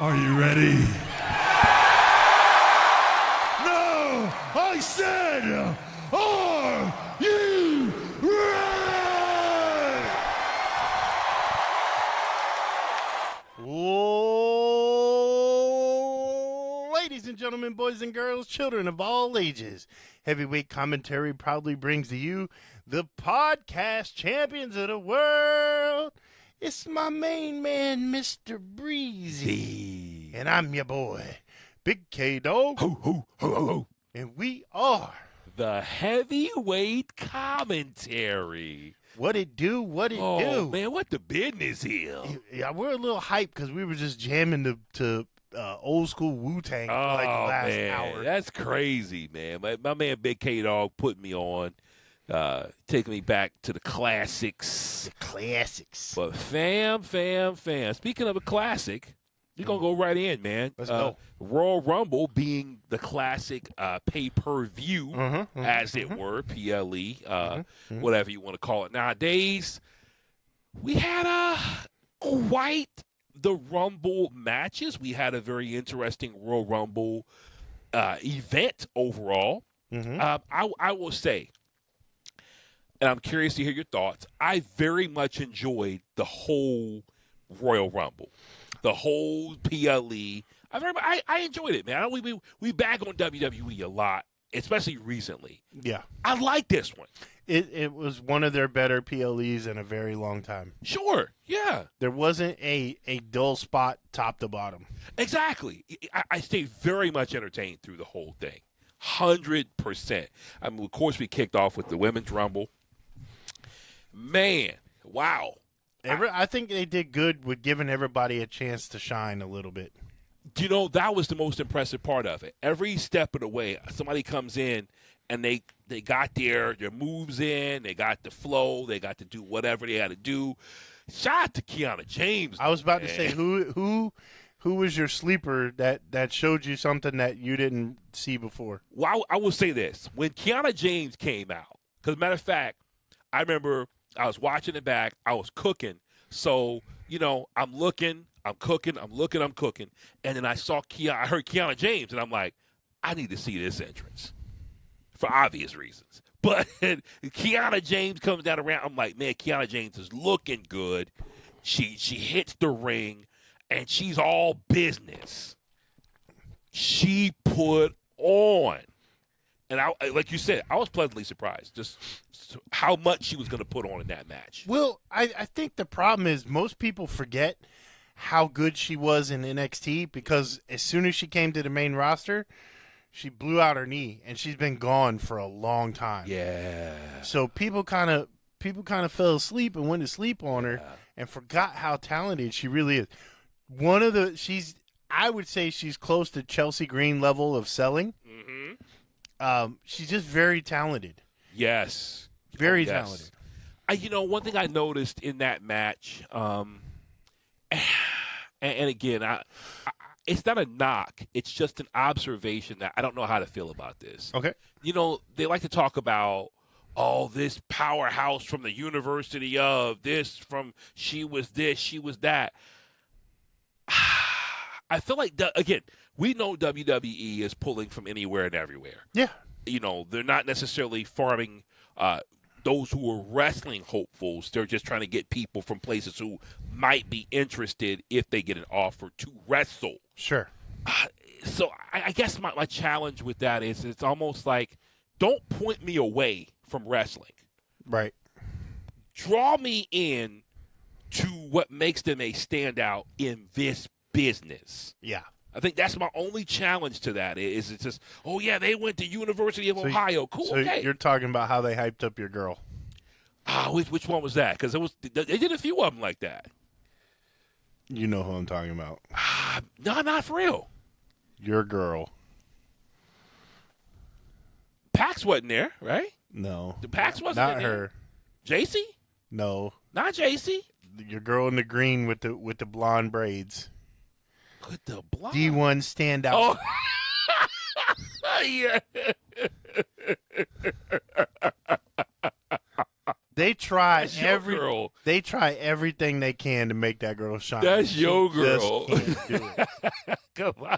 Are you ready? No! I said, are you ready? Ladies and gentlemen, boys and girls, children of all ages, Heavyweight Commentary proudly brings to you the podcast champions of the world. It's my main man, Mr. Breezy. And I'm your boy, Big K-Dawg. Ho, ho, ho, ho, ho. And we are The heavyweight commentary. What it do, what it do. Oh, man, what the business here? Yeah, we're a little hyped because we were just jamming to old school Wu-Tang for like the last hour. That's crazy, man. My man Big K-Dawg put me on, taking me back to the classics. The classics. But fam. Speaking of a classic, you're going to go right in, man. Let's go. Royal Rumble being the classic pay-per-view, as it were, PLE, whatever you want to call it nowadays. We had quite the Rumble matches. We had a very interesting Royal Rumble event overall. I will say, and I'm curious to hear your thoughts, I very much enjoyed the whole Royal Rumble, the whole PLE. I enjoyed it, man. We bag on WWE a lot, especially recently. Yeah. I like this one. It was one of their better PLEs in a very long time. Sure, yeah. There wasn't a dull spot top to bottom. Exactly. I stayed very much entertained through the whole thing. 100%. I mean, of course, we kicked off with the Women's Rumble. Man, wow. I think they did good with giving everybody a chance to shine a little bit. You know, that was the most impressive part of it. Every step of the way, somebody comes in and they got their moves in, they got the flow, they got to do whatever they had to do. Shout out to Kiana James. I was about to say, who was your sleeper that showed you something that you didn't see before? Well, I will say this. When Kiana James came out, because matter of fact, I remember I was watching it back, I was cooking. So, you know, I'm looking, I'm cooking, I'm cooking. And then I heard Kiana James, and I'm like, I need to see this entrance for obvious reasons. But Kiana James comes down around. I'm like, man, Kiana James is looking good. She hits the ring, and she's all business. She put on. And I, like you said, I was pleasantly surprised just how much she was going to put on in that match. Well, I think the problem is most people forget how good she was in NXT because as soon as she came to the main roster, she blew out her knee, and she's been gone for a long time. Yeah. So people kind of fell asleep and went to sleep on her and forgot how talented she really is. I would say she's close to Chelsea Green level of selling. She's just very talented. Yes. Very talented. You know, one thing I noticed in that match, and again, it's not a knock. It's just an observation that I don't know how to feel about this. Okay. You know, they like to talk about, this powerhouse from the University of this, from she was this, she was that. I feel like, again, we know WWE is pulling from anywhere and everywhere. Yeah. You know, they're not necessarily farming those who are wrestling hopefuls. They're just trying to get people from places who might be interested if they get an offer to wrestle. Sure. So I guess my challenge with that is it's almost like, don't point me away from wrestling. Right. Draw me in to what makes them a standout in this business. Yeah. I think that's my only challenge to that is it's just, they went to University of Ohio. Cool, so okay. You're talking about how they hyped up your girl. Which one was that? Because they did a few of them like that. You know who I'm talking about. No, not for real. Your girl. Pax wasn't there, right? No. The Pax wasn't not in there. her. JC? No. Not JC. Your girl in the green with the blonde braids. With the blonde. D1 standout. Oh. Yeah. They try That's your girl. They try everything they can to make that girl shine. That's your girl. Just can't do it. Come on.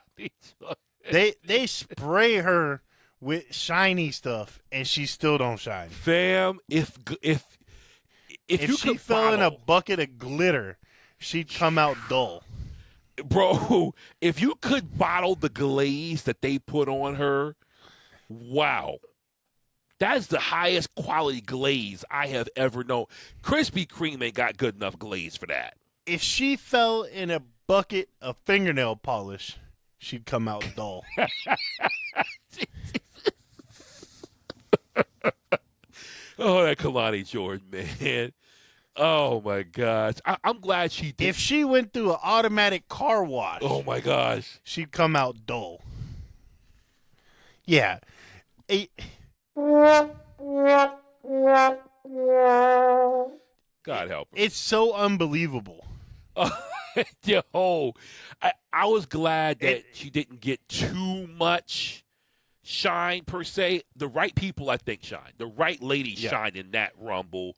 They spray her with shiny stuff, and she still don't shine. Fam, if you she could fell in a bottle- bucket of glitter, she'd come out dull. bro, if you could bottle the glaze that they put on her, wow. That's the highest quality glaze I have ever known. Krispy Kreme ain't got good enough glaze for that. If she fell in a bucket of fingernail polish, she'd come out dull. Oh, that Kalani Jordan, man. Oh, my gosh. I'm glad she did. If she went through an automatic car wash, Oh, my gosh. she'd come out dull. Yeah. God help her. It's so unbelievable. Yo, I was glad that she didn't get too much shine, per se. The right people, I think, shine. The right ladies shine in that Rumble.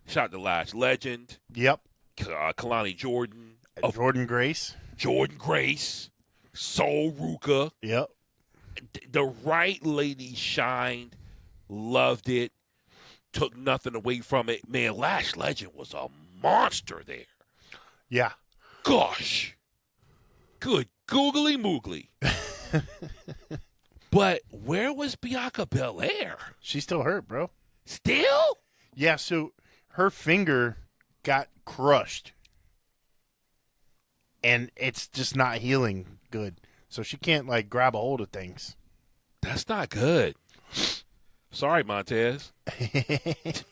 Shout out to Lash Legend. Yep. Kalani Jordan. Jordan Grace. Jordan Grace. Soul Ruka. Yep. The right lady shined, loved it, took nothing away from it. Man, Lash Legend was a monster there. Yeah. Gosh. Good googly moogly. But where was Bianca Belair? She's still hurt, bro. Still? Yeah, so her finger got crushed. And it's just not healing good. So she can't, like, grab a hold of things. That's not good. Sorry, Montez. She's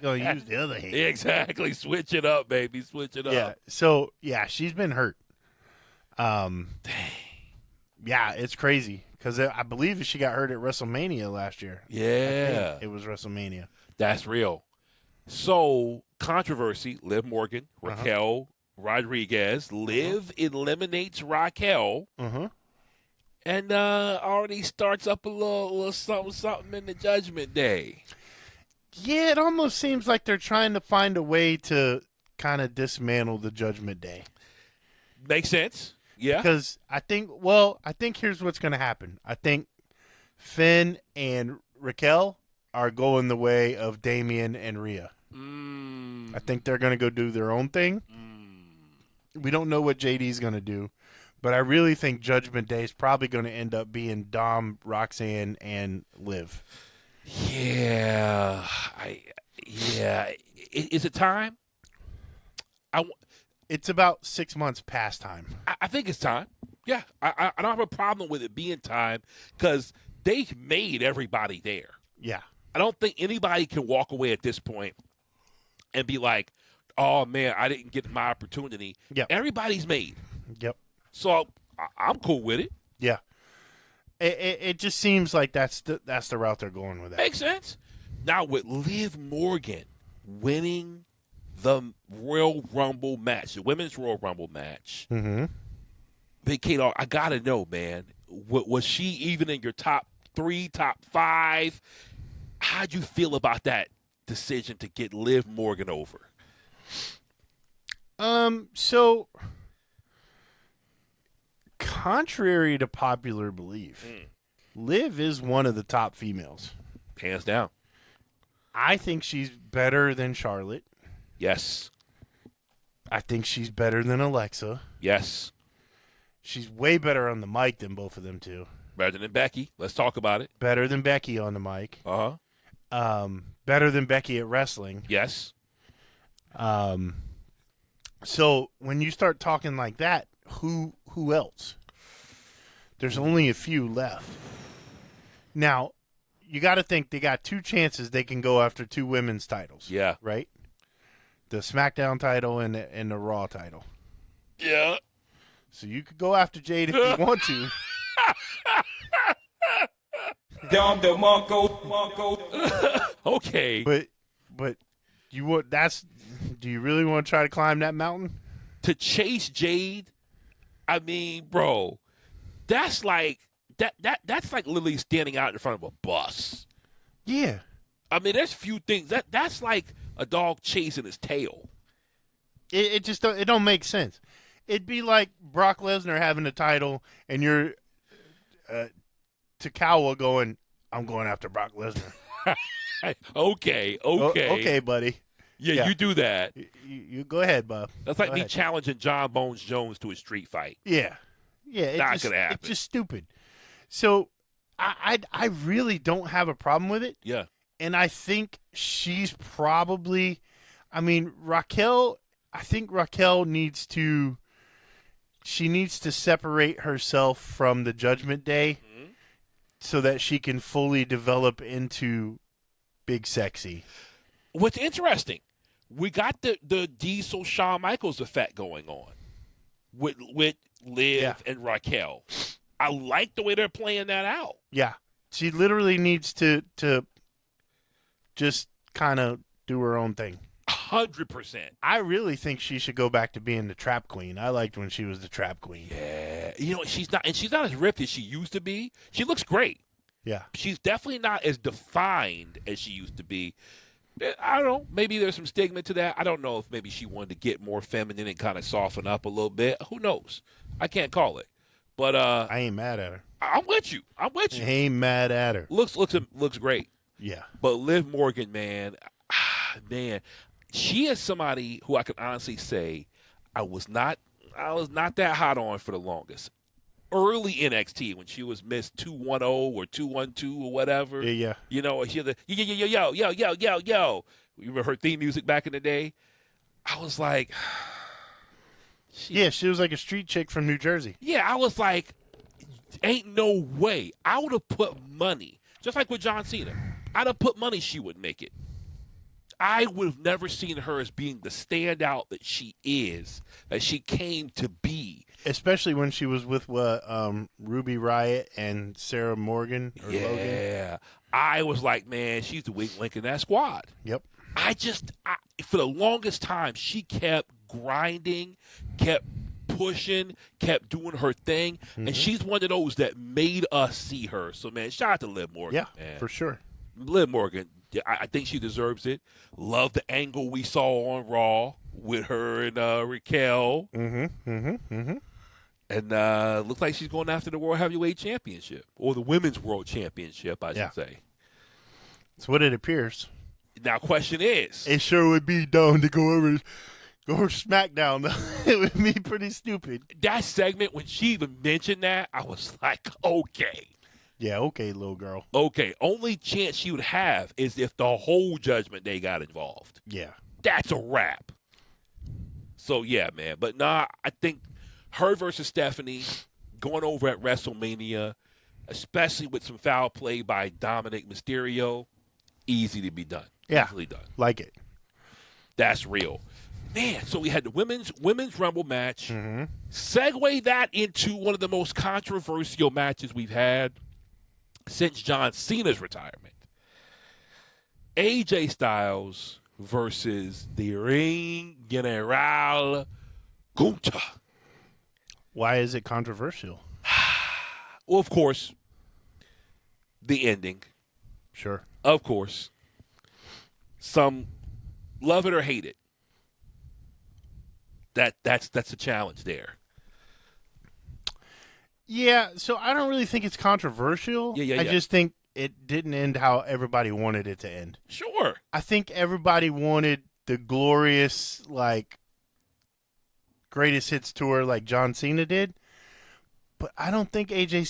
going to use the other hand. Exactly. Switch it up, baby. Switch it up. Yeah. So, yeah, she's been hurt. Dang. Yeah, it's crazy. Because I believe she got hurt at WrestleMania last year. Yeah. It was WrestleMania. That's real. So, controversy, Liv Morgan, Raquel Rodriguez. Liv eliminates Raquel. And already starts up a little something in the Judgment Day. Yeah, it almost seems like they're trying to find a way to kind of dismantle the Judgment Day. Makes sense. Yeah. Because I think here's what's going to happen. I think Finn and Raquel are going the way of Damian and Rhea. I think they're going to go do their own thing. We don't know what JD's going to do, but I really think Judgment Day is probably going to end up being Dom, Roxanne, and Liv. Yeah. Is it time? It's about 6 months past time. I think it's time. Yeah. I don't have a problem with it being time because they made everybody there. Yeah. I don't think anybody can walk away at this point and be like, oh, man, I didn't get my opportunity. Yep. Everybody's made. Yep. So I'm cool with it. Yeah. It just seems like that's the route they're going with that. Makes sense. Now, with Liv Morgan winning the Royal Rumble match, the Women's Royal Rumble match, Big K-Dawg, I got to know, man, was she even in your top 3, top 5? How'd you feel about that decision to get Liv Morgan over? So, contrary to popular belief, Liv is one of the top females. Hands down. I think she's better than Charlotte. Yes. I think she's better than Alexa. Yes. She's way better on the mic than both of them two. Better than Becky. Let's talk about it. Better than Becky on the mic. Uh-huh. Better than Becky at wrestling. Yes. So when you start talking like that, who else? There's only a few left. Now, you got to think they got 2 chances they can go after 2 women's titles. Yeah. Right? The SmackDown title and the Raw title. Yeah. So you could go after Jade if you want to. Okay. But you would do you really want to try to climb that mountain? To chase Jade, I mean, bro, that's like that's like literally standing out in front of a bus. Yeah. I mean, there's few things that's like a dog chasing his tail. It just it don't make sense. It'd be like Brock Lesnar having the title and you're Takawa going, I'm going after Brock Lesnar. Okay. Okay, buddy. Yeah, you do that. You go ahead, Bob. That's like Go me ahead. challenging John Bones Jones to a street fight. Yeah. Not gonna happen. It's just stupid. So I really don't have a problem with it. Yeah. And I think she's probably, I mean, Raquel needs to separate herself from the Judgment Day so that she can fully develop into Big Sexy. What's interesting, we got the Diesel Shawn Michaels effect going on with Liv and Raquel. I like the way they're playing that out. Yeah. She literally needs to just kind of do her own thing. 100%. I really think she should go back to being the Trap Queen. I liked when she was the Trap Queen. Yeah. She's not as ripped as she used to be. She looks great. Yeah. She's definitely not as defined as she used to be. I don't know. Maybe there's some stigma to that. I don't know if maybe she wanted to get more feminine and kind of soften up a little bit. Who knows? I can't call it. But I ain't mad at her. I'm with you. I ain't mad at her. Looks great. Yeah. But Liv Morgan, man, she is somebody who I can honestly say I was not that hot on for the longest. Early NXT when she was Miss 210 or 212 or whatever. Yeah. You know, she had the yo. You remember her theme music back in the day? I was like, she was like a street chick from New Jersey. Yeah, I was like, ain't no way. I would have put money, just like with John Cena. I'd have put money she would make it. I would have never seen her as being the standout that she is, that she came to be. Especially when she was with Ruby Riott and Sarah Morgan or Logan. Yeah. I was like, man, she's the weak link in that squad. Yep. For the longest time, she kept grinding, kept pushing, kept doing her thing, and she's one of those that made us see her. So, man, shout out to Liv Morgan. Yeah, man. for sure. Liv Morgan, I think she deserves it. Love the angle we saw on Raw with her and Raquel. And looks like she's going after the World Heavyweight Championship, or the Women's World Championship, I should say. That's what it appears. Now, question is, it sure would be dumb to go over SmackDown, though. It would be pretty stupid. That segment, when she even mentioned that, I was like, okay. Yeah, okay, little girl. Okay, only chance she would have is if the whole Judgment Day got involved. Yeah. That's a wrap. So, yeah, man. But, I think her versus Stephanie going over at WrestleMania, especially with some foul play by Dominic Mysterio, easy to be done. Yeah. Easily done. Like it. That's real. Man, so we had the women's Rumble match. Segue that into one of the most controversial matches we've had since John Cena's retirement. AJ Styles versus the Ring General Gunther. Why is it controversial? Well, of course, the ending. Sure. Of course. Some love it or hate it. That's a challenge there. Yeah, so I don't really think it's controversial. I just think it didn't end how everybody wanted it to end. Sure. I think everybody wanted the glorious, greatest hits tour like John Cena did. But I don't think AJ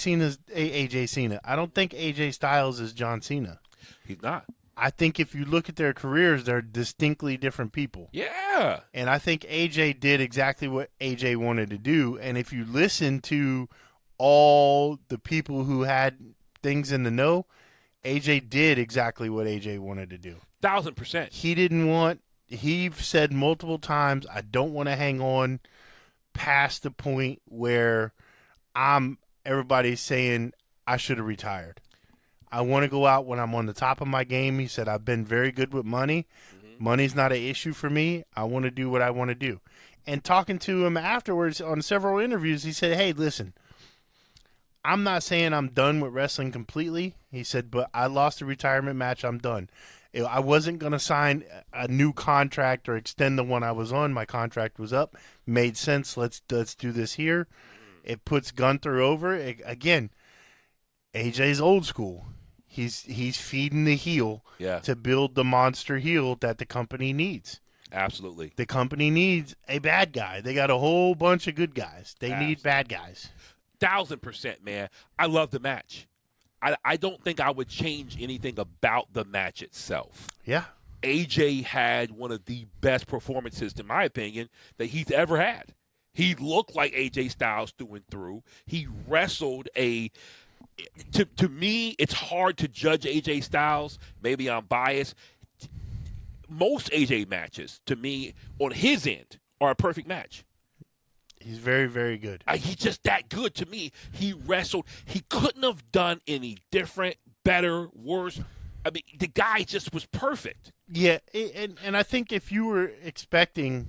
Cena. I don't think AJ Styles is John Cena. He's not. I think if you look at their careers, they're distinctly different people. Yeah. And I think AJ did exactly what AJ wanted to do. And if you listen to all the people who had things in the know, AJ did exactly what AJ wanted to do. 1,000%. He said multiple times, I don't want to hang on past the point where everybody's saying I should have retired. I want to go out when I'm on the top of my game. He said, I've been very good with money. Money's not an issue for me. I want to do what I want to do. And talking to him afterwards on several interviews, he said, hey, listen, I'm not saying I'm done with wrestling completely. He said, but I lost a retirement match. I'm done. I wasn't going to sign a new contract or extend the one I was on. My contract was up. Made sense. Let's do this here. It puts Gunther over. Again, AJ's old school. He's feeding the heel to build the monster heel that the company needs. Absolutely. The company needs a bad guy. They got a whole bunch of good guys. They need bad guys. 1,000%, man. I love the match. I don't think I would change anything about the match itself. Yeah. AJ had one of the best performances, in my opinion, that he's ever had. He looked like AJ Styles through and through. He wrestled to me, it's hard to judge AJ Styles. Maybe I'm biased. Most AJ matches, to me, on his end, are a perfect match. He's very, very good. He's just that good to me. He wrestled. He couldn't have done any different, better, worse. I mean, the guy just was perfect. Yeah, and I think if you were expecting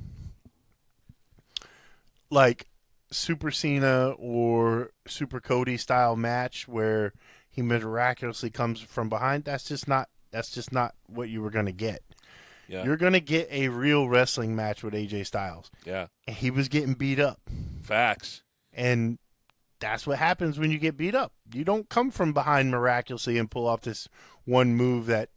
like Super Cena or Super Cody style match where he miraculously comes from behind, that's just not what you were going to get. Yeah. You're going to get a real wrestling match with AJ Styles. Yeah. And he was getting beat up. Facts. And that's what happens when you get beat up. You don't come from behind miraculously and pull off this one move that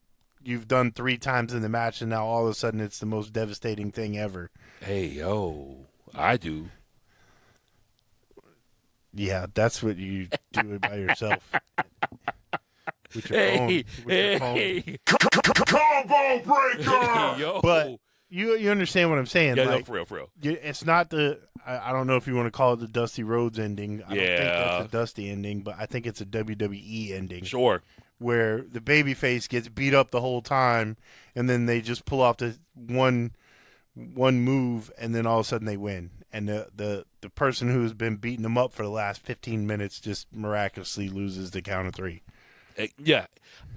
you've done 3 times in the match, and now all of a sudden it's the most devastating thing ever. Hey, yo, I do. Yeah, that's what you do it by yourself. With your phone. Hey. Combo breaker! Yo. But you understand what I'm saying. Yeah, like, no, for real. It's not I don't know if you want to call it the Dusty Rhodes ending. I don't think that's a Dusty ending, but I think it's a WWE ending. Sure. Where the babyface gets beat up the whole time, and then they just pull off the one move, and then all of a sudden they win. And the person who's been beating them up for the last 15 minutes just miraculously loses the count of 3. Yeah.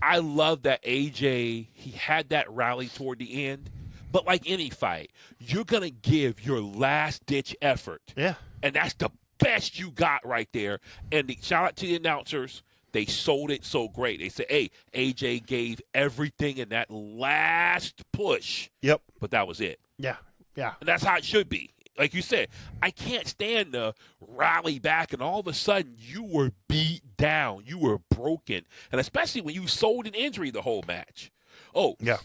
I love that AJ, he had that rally toward the end. But like any fight, you're going to give your last-ditch effort. Yeah. And that's the best you got right there. And shout out to the announcers. They sold it so great. They said, hey, AJ gave everything in that last push. Yep. But that was it. Yeah. Yeah. And that's how it should be. Like you said, I can't stand to rally back and all of a sudden you were beat down. You were broken. And especially when you sold an injury the whole match. Oh, yeah.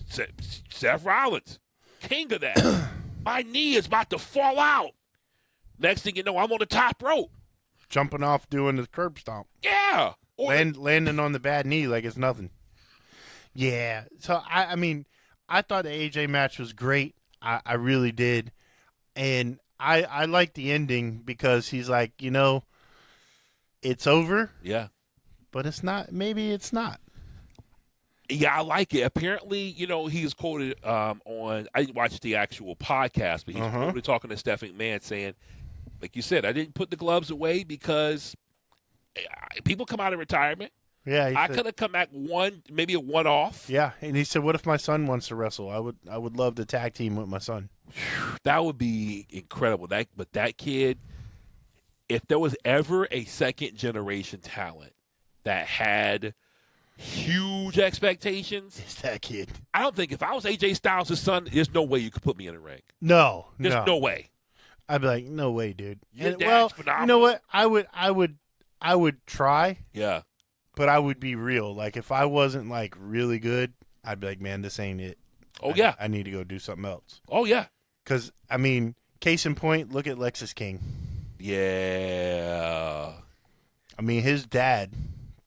Seth Rollins, king of that. My knee is about to fall out. Next thing you know, I'm on the top rope. Jumping off doing the curb stomp. Yeah. Landing on the bad knee like it's nothing. Yeah. So, I mean, I thought the AJ match was great. I really did. And I like the ending because he's like, it's over. Yeah. But it's not. Maybe it's not. Yeah, I like it. Apparently, he's quoted on, I didn't watch the actual podcast, but he's quoted talking to Stephanie McMahon saying, like you said, I didn't put the gloves away because people come out of retirement. Yeah, I could have come back maybe a one-off. Yeah, and he said, what if my son wants to wrestle? I would love to tag team with my son. That would be incredible. But that kid, if there was ever a second-generation talent that had huge expectations, it's that kid. I don't think if I was AJ Styles' son, there's no way you could put me in a ring. No, there's no way. I'd be like, no way, dude. Phenomenal. You know what? I would try. Yeah. But I would be real. Like, if I wasn't, like, really good, I'd be like, man, this ain't it. Oh, yeah. I need to go do something else. Oh, yeah. Because, I mean, case in point, look at Lexus King. Yeah. I mean, his dad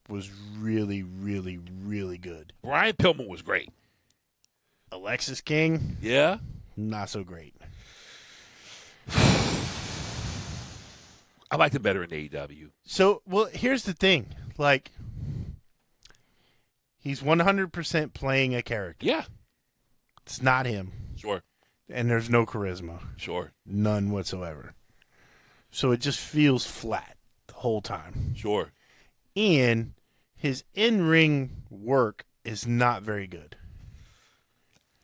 was really, really, really good. Brian Pillman was great. Alexis King? Yeah. Not so great. I liked him better in AEW. So, well, here's the thing. Like, he's 100% playing a character. Yeah. It's not him. Sure. And there's no charisma. Sure. None whatsoever. So it just feels flat the whole time. Sure. And his in-ring work is not very good.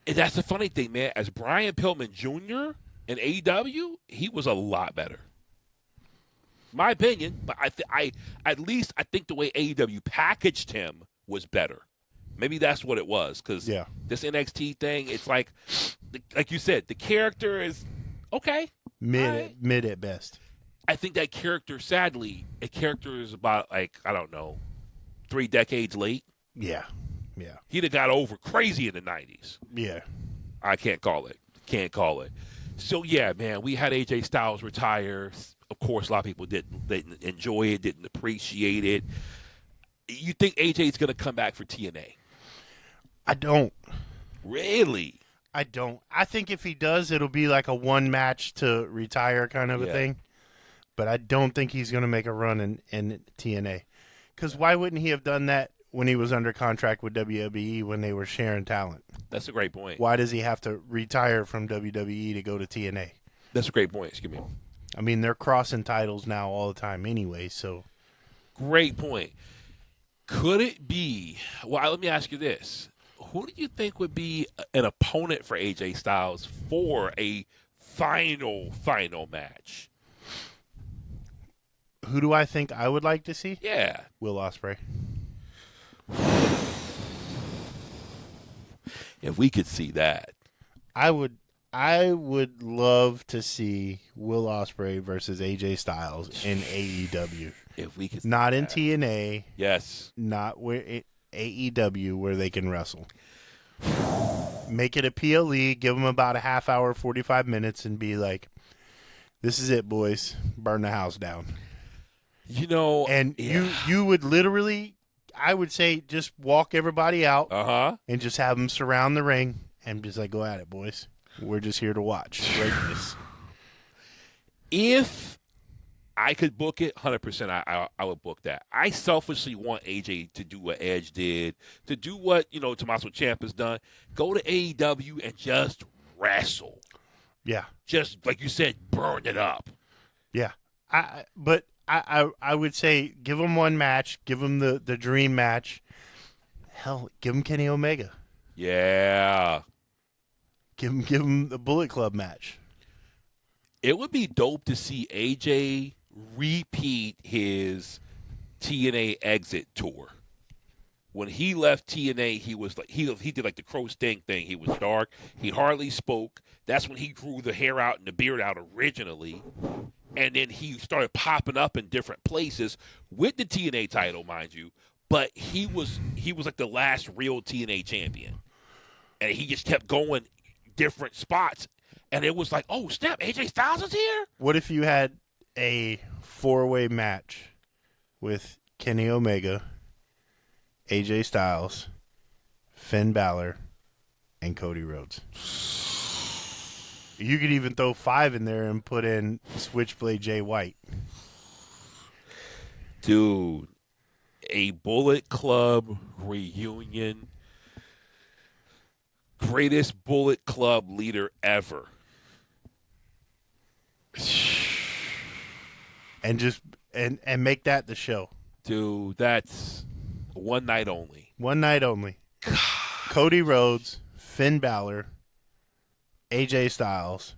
And that's the funny thing, man. As Brian Pillman Jr. in AEW, he was a lot better. My opinion, but I think the way AEW packaged him was better. Maybe that's what it was. Because Yeah. this NXT thing, it's like you said, the character is okay. Mid at best. I think that character, sadly, a character is about, like, I don't know, 3 decades late. Yeah. He'd have got over crazy in the 90s. Yeah. I can't call it. So, yeah, man, we had AJ Styles retire. Of course, a lot of people didn't enjoy it, didn't appreciate it. You think AJ's going to come back for TNA? I don't. Really? I don't. I think if he does, it'll be like a one match to retire kind of a thing. But I don't think he's going to make a run in TNA. Because why wouldn't he have done that when he was under contract with WWE when they were sharing talent? That's a great point. Why does he have to retire from WWE to go to TNA? That's a great point. Excuse me. I mean, they're crossing titles now all the time anyway, so. Great point. Could it be, well, let me ask you this. Who do you think would be an opponent for AJ Styles for a final match? Who do I think I would like to see? Yeah. Will Ospreay. If we could see that. I would love to see Will Ospreay versus AJ Styles in AEW. If we could see not that. in TNA. Yes. Not where AEW where they can wrestle. Make it a PLE, give them about a half hour, 45 minutes, and be like, this is it, boys. Burn the house down. You know. And you would literally, I would say, just walk everybody out and just have them surround the ring and just like, go at it, boys. We're just here to watch. Greatness. If I could book it, 100%, I would book that. I selfishly want AJ to do what Edge did, to do what, Tommaso Ciampa has done. Go to AEW and just wrestle. Yeah. Just, like you said, burn it up. Yeah. But I would say give him one match. Give him the dream match. Hell, give him Kenny Omega. Yeah. Give him the Bullet Club match. It would be dope to see AJ repeat his TNA exit tour. When he left TNA, he was like he did like the Crow Sting thing. He was dark. He hardly spoke. That's when he grew the hair out and the beard out originally. And then he started popping up in different places with the TNA title, mind you. But he was like the last real TNA champion. And he just kept going different spots. And it was like, oh, snap, AJ Styles is here? What if you had a 4-way match with Kenny Omega, AJ Styles, Finn Balor, and Cody Rhodes? You could even throw 5 in there and put in Switchblade Jay White. Dude, a Bullet Club reunion. Greatest Bullet Club leader ever. And just and make that the show. Dude, that's one night only. One night only. Cody Rhodes, Finn Balor, AJ Styles,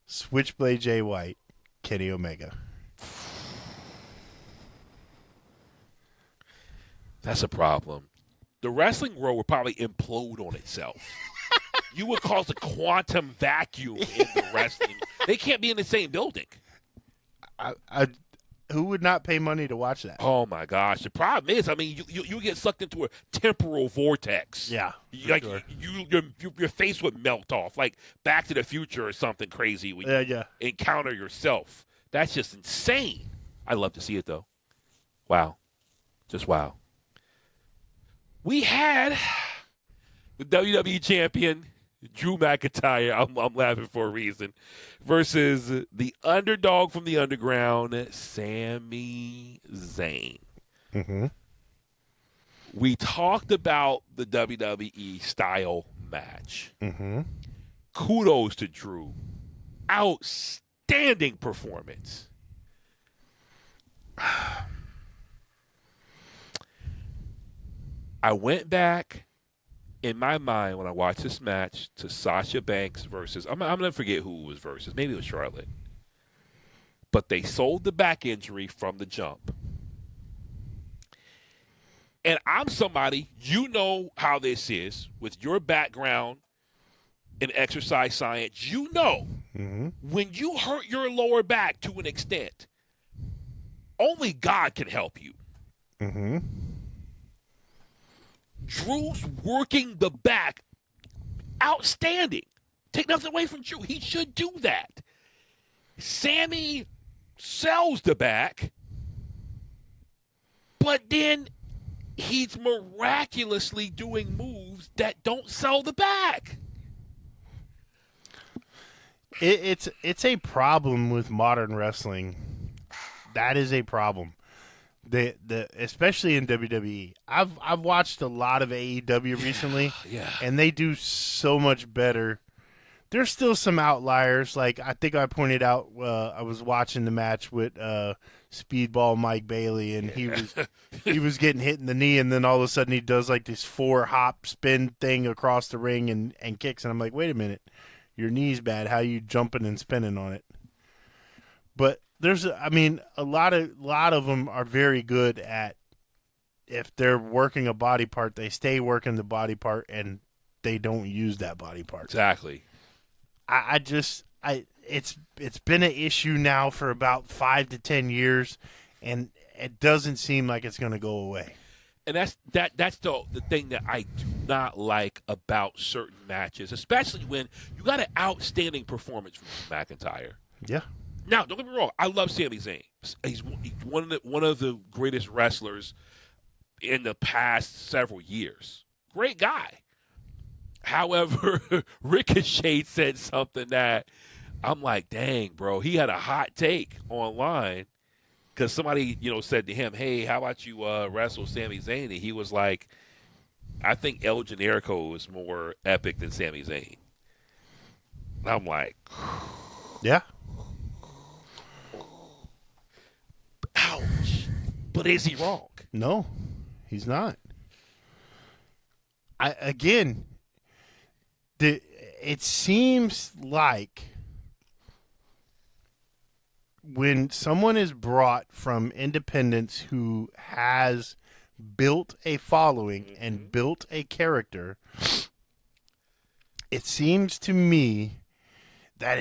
Switchblade Jay White, Kenny Omega. That's a problem. The wrestling world would probably implode on itself. You would cause a quantum vacuum in the wrestling. They can't be in the same building. Who would not pay money to watch that? Oh my gosh! The problem is, I mean, you get sucked into a temporal vortex. Yeah, like sure. your face would melt off, like Back to the Future or something crazy. When you encounter yourself, that's just insane. I love to see it though. Wow, just wow. We had the WWE champion Drew McIntyre. I'm laughing for a reason. Versus the underdog from the underground, Sami Zayn. Mm-hmm. We talked about the WWE style match. Mm-hmm. Kudos to Drew. Outstanding performance. I went back in my mind when I watched this match to Sasha Banks versus, I'm going to forget who it was versus. Maybe it was Charlotte. But they sold the back injury from the jump. And I'm somebody, you know how this is with your background in exercise science. You know, when you hurt your lower back to an extent, only God can help you. Drew's working the back outstanding. Take nothing away from Drew. He should do that. Sammy sells the back, but then he's miraculously doing moves that don't sell the back. It's a problem with modern wrestling. That is a problem. The especially in WWE. I've watched a lot of AEW recently, and they do so much better. There's still some outliers. Like I think I pointed out, I was watching the match with Speedball Mike Bailey, and he was getting hit in the knee, and then all of a sudden he does like this 4-hop spin thing across the ring and kicks, and I'm like, wait a minute, your knee's bad. How you jumping and spinning on it? But there's, I mean, a lot of them are very good at, if they're working a body part, they stay working the body part and they don't use that body part. Exactly. It's been an issue now for about 5 to 10 years, and it doesn't seem like it's going to go away. And that's the thing that I do not like about certain matches, especially when you got an outstanding performance from McIntyre. Yeah. Now, don't get me wrong. I love Sami Zayn. He's one of the greatest wrestlers in the past several years. Great guy. However, Ricochet said something that I'm like, dang, bro. He had a hot take online because somebody, said to him, hey, how about you wrestle Sami Zayn? And he was like, I think El Generico is more epic than Sami Zayn. And I'm like, yeah. Ouch. But is he wrong? No, he's not. It seems like when someone is brought from independence who has built a following and built a character, it seems to me that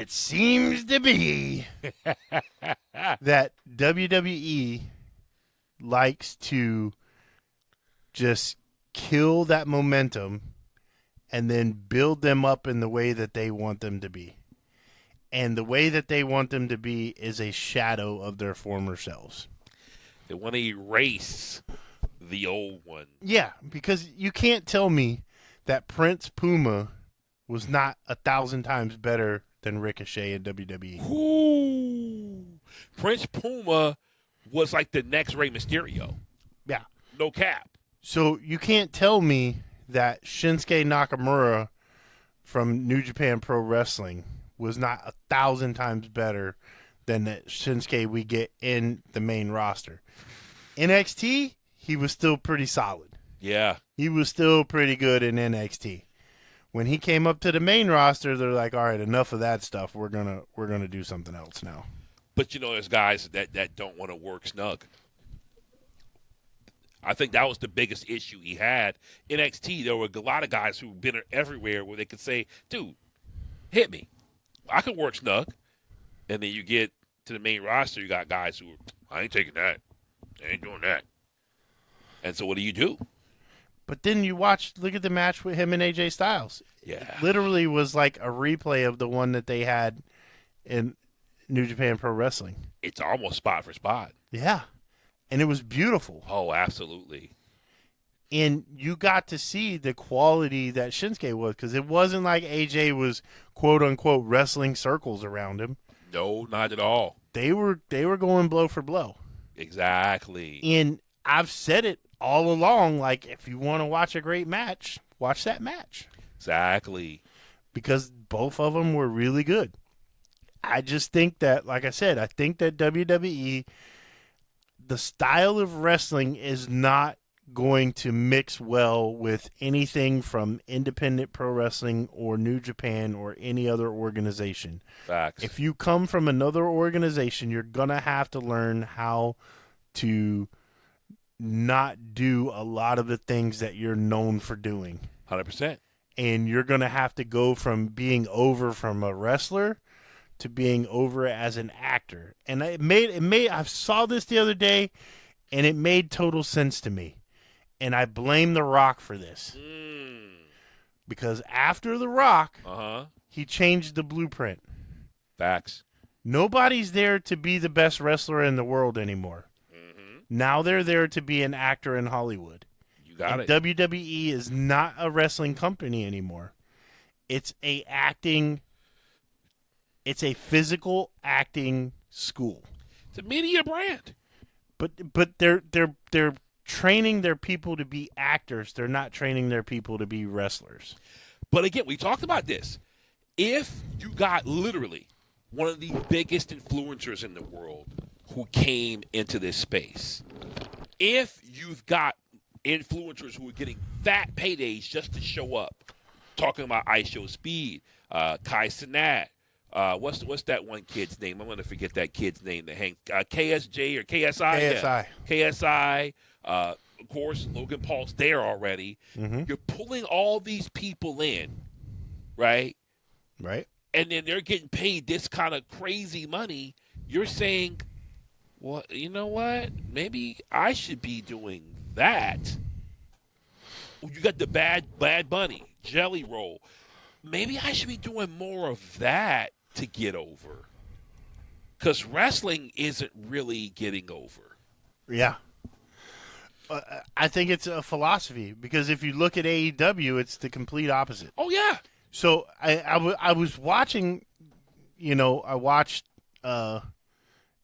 that WWE likes to just kill that momentum and then build them up in the way that they want them to be. And the way that they want them to be is a shadow of their former selves. They want to erase the old one. Yeah, because you can't tell me that Prince Puma was not 1,000 times better than Ricochet in WWE. Ooh. Prince Puma was like the next Rey Mysterio. Yeah. No cap. So you can't tell me that Shinsuke Nakamura from New Japan Pro Wrestling was not 1,000 times better than the Shinsuke we get in the main roster. NXT, he was still pretty solid. Yeah. He was still pretty good in NXT. When he came up to the main roster, they're like, all right, enough of that stuff. We're gonna do something else now. But there's guys that don't want to work snug. I think that was the biggest issue he had. NXT, there were a lot of guys who've been everywhere where they could say, dude, hit me. I can work snug. And then you get to the main roster, you got guys who, I ain't taking that. I ain't doing that. And so what do? But then look at the match with him and AJ Styles. Yeah. It literally was like a replay of the one that they had in New Japan Pro Wrestling. It's almost spot for spot. Yeah. And it was beautiful. Oh, absolutely. And you got to see the quality that Shinsuke was, because it wasn't like AJ was quote unquote wrestling circles around him. No, not at all. They were going blow for blow. Exactly. And I've said it all along, like, if you want to watch a great match, watch that match. Exactly. Because both of them were really good. I just think that, like I said, I think that WWE, the style of wrestling is not going to mix well with anything from independent pro wrestling or New Japan or any other organization. Facts. If you come from another organization, you're going to have to learn how to not do a lot of the things that you're known for doing. 100%. And you're going to have to go from being over from a wrestler to being over as an actor. And I saw this the other day, and it made total sense to me. And I blame The Rock for this. Because after The Rock, he changed the blueprint. Facts. Nobody's there to be the best wrestler in the world anymore. Now they're there to be an actor in Hollywood. You got it. WWE is not a wrestling company anymore. It's a physical acting school. It's a media brand. But they're training their people to be actors. They're not training their people to be wrestlers. But again, we talked about this. If you got literally one of the biggest influencers in the world who came into this space, if you've got influencers who are getting fat paydays just to show up, talking about Ice Show Speed, Kai Cenat, what's that one kid's name? I'm going to forget that kid's name. KSJ or KSI? KSI. Yeah. KSI. Of course, Logan Paul's there already. You're pulling all these people in, right? Right. And then they're getting paid this kind of crazy money. You're saying, well, you know what? Maybe I should be doing that. You got the Bad Bunny, Jelly Roll. Maybe I should be doing more of that to get over. Because wrestling isn't really getting over. Yeah. I think it's a philosophy, because if you look at AEW, it's the complete opposite. Oh, yeah. So I was watching, I watched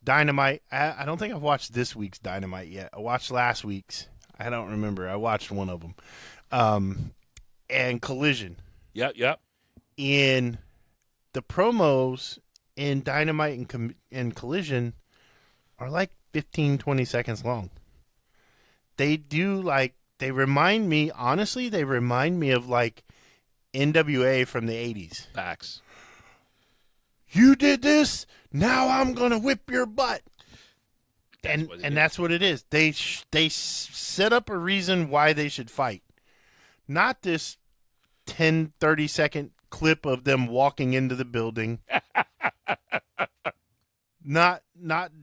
Dynamite. I don't think I've watched this week's Dynamite yet. I watched last week's. I don't remember. I watched one of them. And Collision. Yep. In the promos in Dynamite and Collision are like 15, 20 seconds long. They remind me of like NWA from the 80s. Facts. You did this, now I'm going to whip your butt. That's what it is. They set up a reason why they should fight. Not this 10, 30-second clip of them walking into the building. Not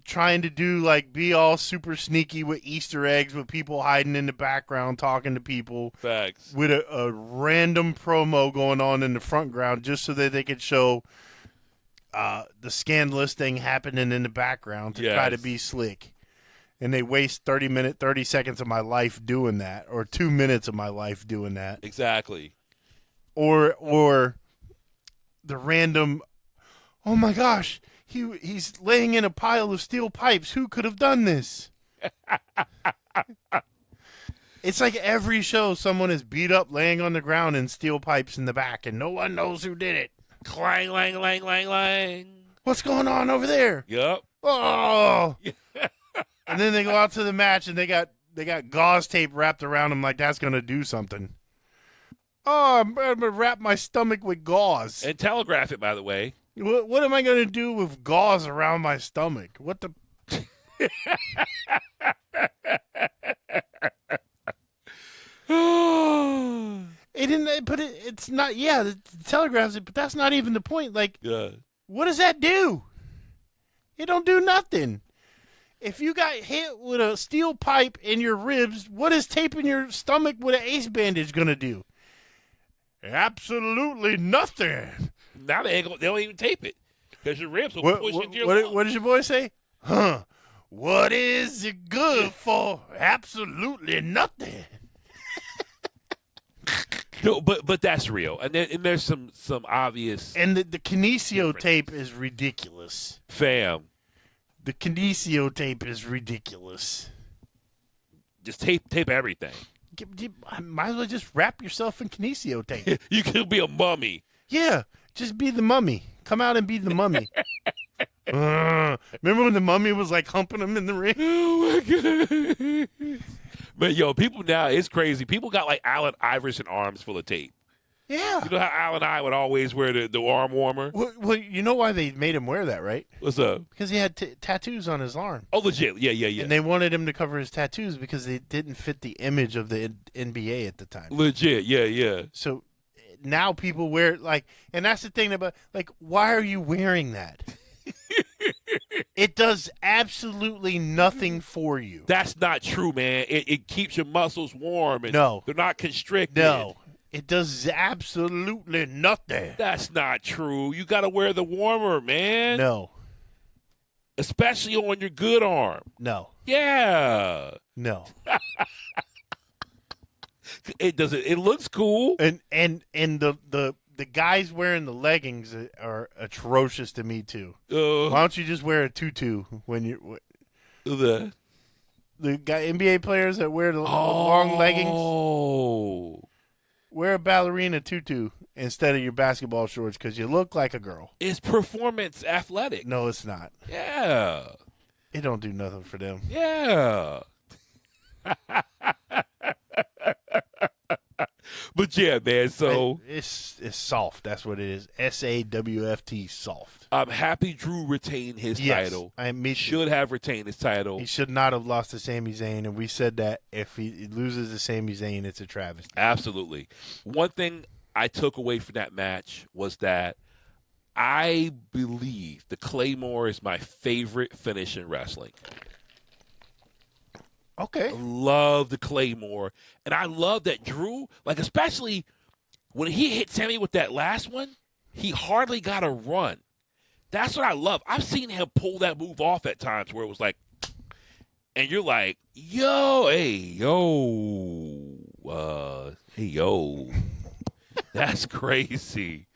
trying to do be all super sneaky with Easter eggs with people hiding in the background talking to people. Facts. With a random promo going on in the front ground just so that they could show the scandalous thing happening in the background to try to be slick. And they waste 30 seconds of my life doing that, or 2 minutes of my life doing that. Exactly. Or the random, oh my gosh, he's laying in a pile of steel pipes. Who could have done this? It's like every show someone is beat up laying on the ground in steel pipes in the back, and no one knows who did it. Clang, lang, lang, lang, lang. What's going on over there? Yep. Oh. And then they go out to the match, and they got gauze tape wrapped around them like that's going to do something. Oh, I'm going to wrap my stomach with gauze. And telegraph it, by the way. What am I going to do with gauze around my stomach? What the... It's not, the telegraphs it, but that's not even the point. What does that do? It don't do nothing. If you got hit with a steel pipe in your ribs, what is taping your stomach with an ace bandage going to do? Absolutely nothing. Now they don't even tape it because your ribs will push into your lungs. What does your boy say? Huh? What is it good for? Absolutely nothing. No, but that's real, and there's some obvious. And the Kinesio tape is ridiculous, fam. The Kinesio tape is ridiculous. Just tape everything. Might as well just wrap yourself in Kinesio tape. You could be a mummy. Yeah, just be the mummy. Come out and be the mummy. Remember when the mummy was humping him in the ring? Oh my god! But people now, it's crazy. People got Allen Iverson arms full of tape. Yeah. You know how Al and I would always wear the arm warmer? Well, you know why they made him wear that, right? What's up? Because he had tattoos on his arm. Oh, legit. Yeah. And they wanted him to cover his tattoos because they didn't fit the image of the NBA at the time. Legit. Yeah. So now people wear and that's the thing about why are you wearing that? It does absolutely nothing for you. That's not true, man. It keeps your muscles warm and No. they're not constricted. No, it does absolutely nothing. That's not true. You got to wear the warmer, man. No, Especially on your good arm. no, Yeah. no. It looks cool. And the guys wearing the leggings are atrocious to me too. Why don't you just wear a tutu when you The guy NBA players that wear the long leggings? Oh. Wear a ballerina tutu instead of your basketball shorts because you look like a girl. It's performance athletic. No, it's not. Yeah. It don't do nothing for them. Yeah. But yeah, man, so It's soft. That's what it is. SAWFT, soft. I'm happy Drew retained his title. Me too. Should have retained his title. He should not have lost to Sami Zayn, and we said that if he loses to Sami Zayn, it's a travesty. Absolutely. One thing I took away from that match was that I believe the Claymore is my favorite finish in wrestling. Okay. I love the Claymore. And I love that Drew, especially when he hit Sammy with that last one, he hardly got a run. That's what I love. I've seen him pull that move off at times where it was and you're like, hey, yo. That's crazy.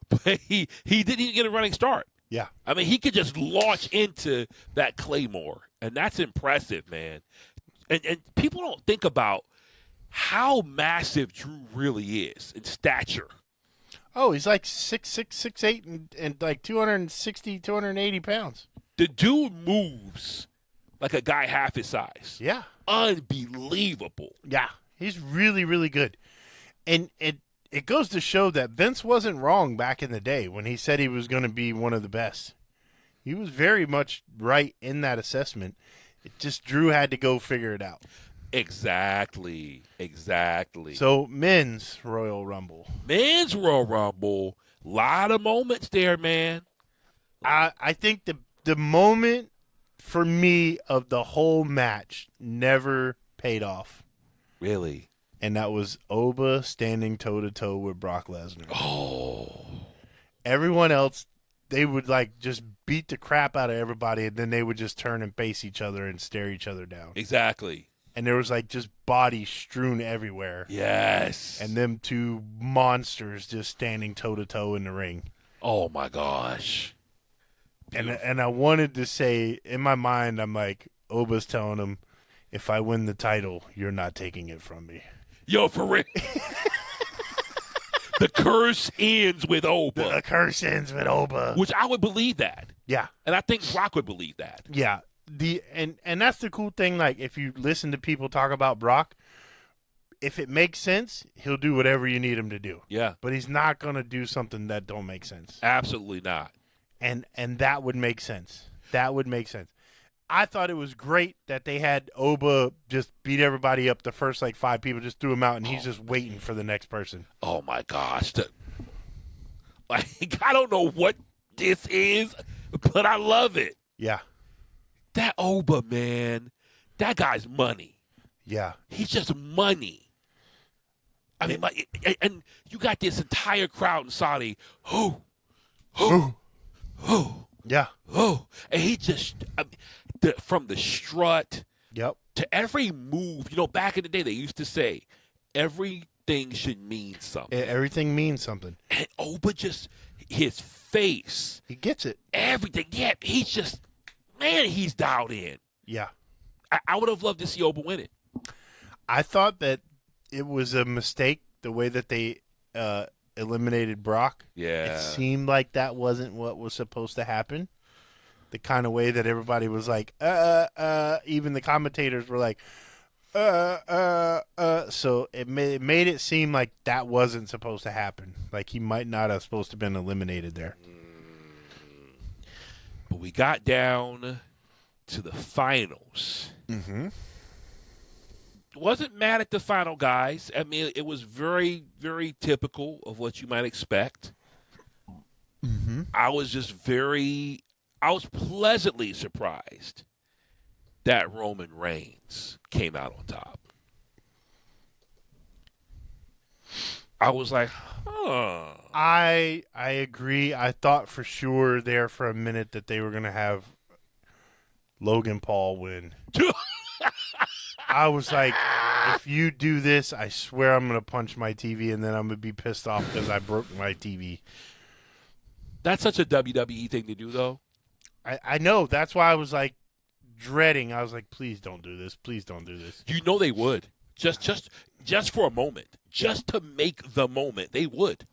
But he didn't even get a running start. Yeah. I mean, he could just launch into that Claymore, and that's impressive, man. And people don't think about how massive Drew really is in stature. Oh, he's like 6'6", 6'8", and like 260, 280 pounds. The dude moves like a guy half his size. Yeah. Unbelievable. Yeah. He's really, really good. And it goes to show that Vince wasn't wrong back in the day when he said he was going to be one of the best. He was very much right in that assessment. It just Drew had to go figure it out. Exactly. So, men's Royal Rumble. Men's Royal Rumble, lot of moments there, man. I think the moment for me of the whole match never paid off. Really? And that was Oba standing toe-to-toe with Brock Lesnar. Oh. Everyone else, they would just beat the crap out of everybody, and then they would just turn and face each other and stare each other down. Exactly. And there was just bodies strewn everywhere. Yes. And them two monsters just standing toe-to-toe in the ring. Oh, my gosh. And I wanted to say, in my mind, I'm like, Oba's telling him, if I win the title, you're not taking it from me. Yo, for real. The curse ends with Oba. The curse ends with Oba. Which I would believe that. Yeah. And I think Brock would believe that. Yeah. And that's the cool thing, if you listen to people talk about Brock, if it makes sense, he'll do whatever you need him to do. Yeah. But he's not going to do something that don't make sense. Absolutely not. And that would make sense. That would make sense. I thought it was great that they had Oba just beat everybody up. The first 5 people just threw him out, and he's just waiting for the next person. Oh my gosh! I don't know what this is, but I love it. Yeah, that Oba, man, that guy's money. Yeah, he's just money. I mean, and you got this entire crowd in Saudi. Who? Yeah. Oh, and he just from the strut Yep. to every move. Back in the day, they used to say everything should mean something. Everything means something. And Oba just his face, He gets it. everything. Yeah, he's just he's dialed in. Yeah. I would have loved to see Oba win it. I thought that it was a mistake the way that they eliminated Brock. Yeah. It seemed like that wasn't what was supposed to happen. The kind of way that everybody was like, even the commentators were like, So it made it seem like that wasn't supposed to happen. Like he might not have supposed to have been eliminated there. But we got down to the finals. Mm-hmm. Wasn't mad at the final, guys. I mean, it was very, very typical of what you might expect. Mm-hmm. I was pleasantly surprised that Roman Reigns came out on top. I was like, huh. I agree. I thought for sure there for a minute that they were going to have Logan Paul win. I was like, if you do this, I swear I'm going to punch my TV and then I'm going to be pissed off because I broke my TV. That's such a WWE thing to do, though. I know. That's why I was like dreading. I was like, please don't do this. Please don't do this. You know they would. Just for a moment. Just to make the moment. They would.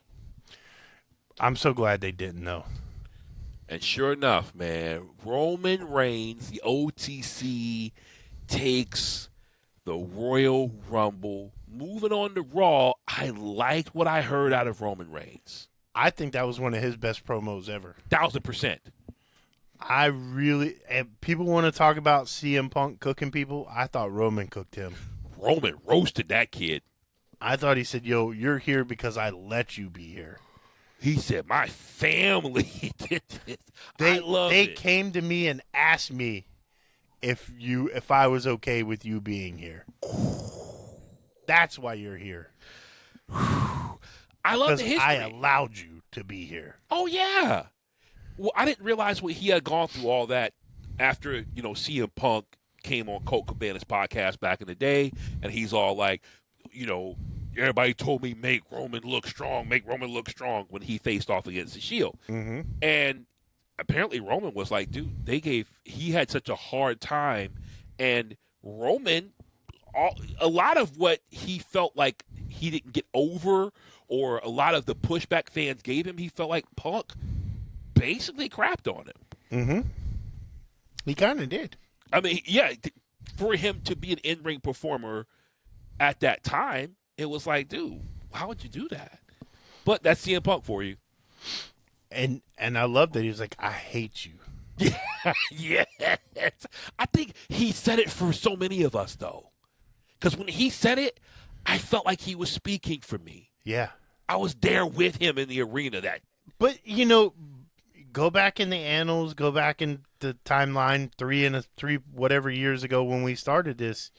I'm so glad they didn't, though. And sure enough, man, Roman Reigns, the OTC, takes the Royal Rumble. Moving on to Raw, I liked what I heard out of Roman Reigns. I think that was one of his best promos ever. 1,000%. I really, and people want to talk about CM Punk cooking people. I thought Roman cooked him. Roman roasted that kid. I thought he said, yo, you're here because I let you be here. He said, my family did this. I love they it. came to me and asked me if I was okay with you being here. That's why you're here. I love the history. I allowed you to be here. Oh, yeah. Well, I didn't realize what he had gone through all that after, CM Punk came on Colt Cabana's podcast back in the day, and he's all like, everybody told me make Roman look strong when he faced off against the Shield. Mm-hmm. And apparently Roman was like, dude, he had such a hard time, and Roman, a lot of what he felt like he didn't get over, or a lot of the pushback fans gave him, he felt like Punk basically crapped on him. Mm-hmm. He kind of did. I mean, yeah, for him to be an in-ring performer at that time, it was like, dude, how would you do that? But that's CM Punk for you. And I love that he was like, I hate you. Yeah, yes. I think he said it for so many of us, though. Because when he said it, I felt like he was speaking for me. Yeah. I was there with him in the arena. But, go back in the annals, go back in the timeline, three whatever years ago when we started this,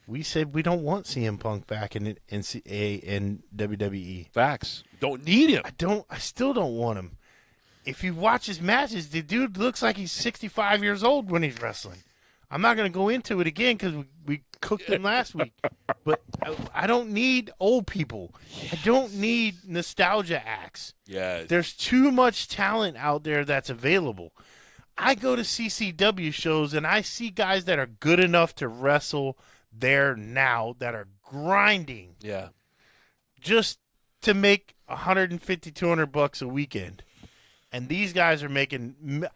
we said we don't want CM Punk back in WWE. Facts. Don't need him. I still don't want him. If you watch his matches, the dude looks like he's 65 years old when he's wrestling. I'm not going to go into it again because we cooked him last week. But I don't need old people. I don't need nostalgia acts. Yeah. There's too much talent out there that's available. I go to CCW shows and I see guys that are good enough to wrestle there now that are grinding. Yeah. Just to make $150-200 a weekend. And these guys are making,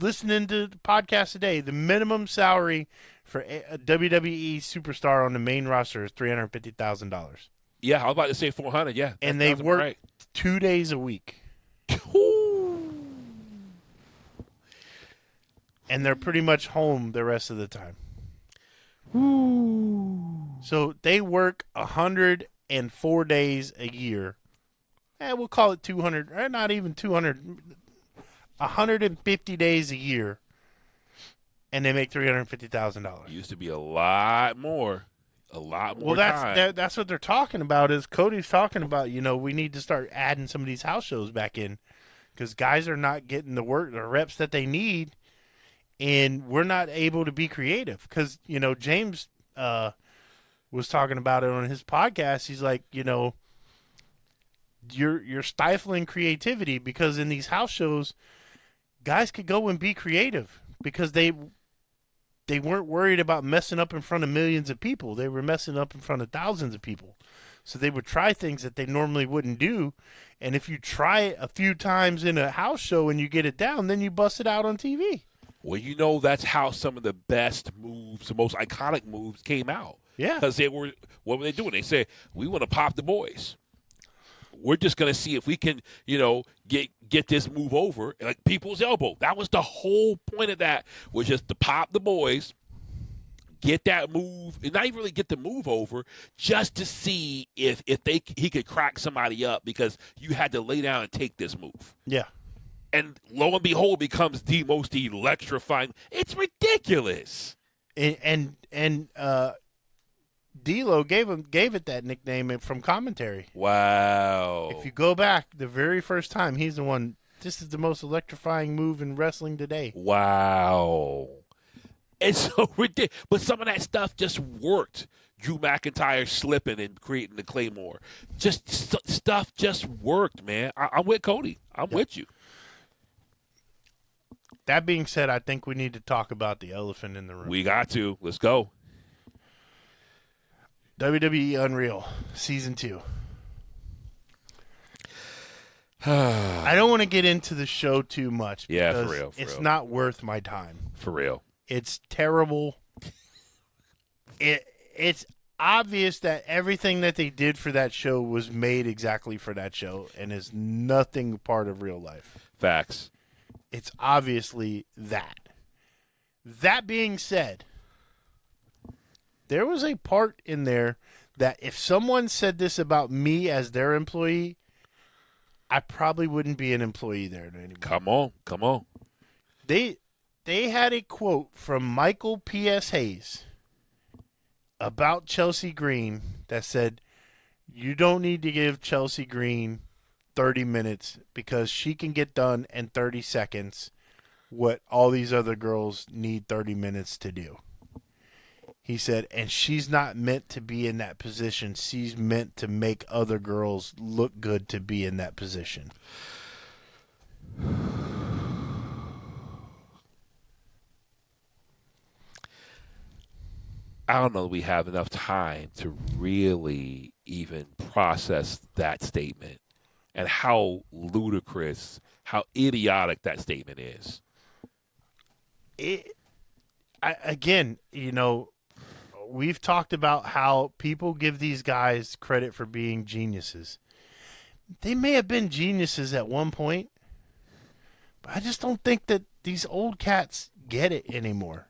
listening to the podcast today, the minimum salary for a WWE superstar on the main roster is $350,000. Yeah, I was about to say 400. Yeah, and they work 2 days a week. And they're pretty much home the rest of the time. So they work 104 days a year. We'll call it 200, or not even 200, 150 days a year, and they make $350,000. Used to be a lot more. Well, that's what they're talking about. Is Cody's talking about? We need to start adding some of these house shows back in because guys are not getting the work, the reps that they need, and we're not able to be creative. Because James was talking about it on his podcast. He's like, you're stifling creativity because in these house shows, guys could go and be creative because they weren't worried about messing up in front of millions of people. They were messing up in front of thousands of people. So they would try things that they normally wouldn't do. And if you try it a few times in a house show and you get it down, then you bust it out on TV. Well, that's how some of the best moves, the most iconic moves came out. Yeah. Because what were they doing? They said, we want to pop the boys. We're just going to see if we can, get this move over. Like people's elbow. That was the whole point of that, was just to pop the boys, get that move, and not even really get the move over, just to see if he could crack somebody up, because you had to lay down and take this move. Yeah. And lo and behold, becomes the most electrifying. It's ridiculous. And D'Lo gave it that nickname from commentary. Wow. If you go back, the very first time, he's the one. This is the most electrifying move in wrestling today. Wow. It's so ridiculous. But some of that stuff just worked. Drew McIntyre slipping and creating the Claymore. Just stuff just worked, man. I'm with Cody. I'm with you. That being said, I think we need to talk about the elephant in the room. We got to. Let's go. WWE Unreal Season 2. I don't want to get into the show too much. Yeah, for because real. It's not worth my time. For real. It's terrible. It's obvious that everything that they did for that show was made exactly for that show and is nothing part of real life. Facts. It's obviously that. That being said, there was a part in there that if someone said this about me as their employee, I probably wouldn't be an employee there anymore. Come on. They had a quote from Michael P.S. Hayes about Chelsea Green that said, you don't need to give Chelsea Green 30 minutes because she can get done in 30 seconds what all these other girls need 30 minutes to do. He said, and she's not meant to be in that position. She's meant to make other girls look good to be in that position. I don't know that we have enough time to really even process that statement and how ludicrous, how idiotic that statement is. We've talked about how people give these guys credit for being geniuses. They may have been geniuses at one point, but I just don't think that these old cats get it anymore.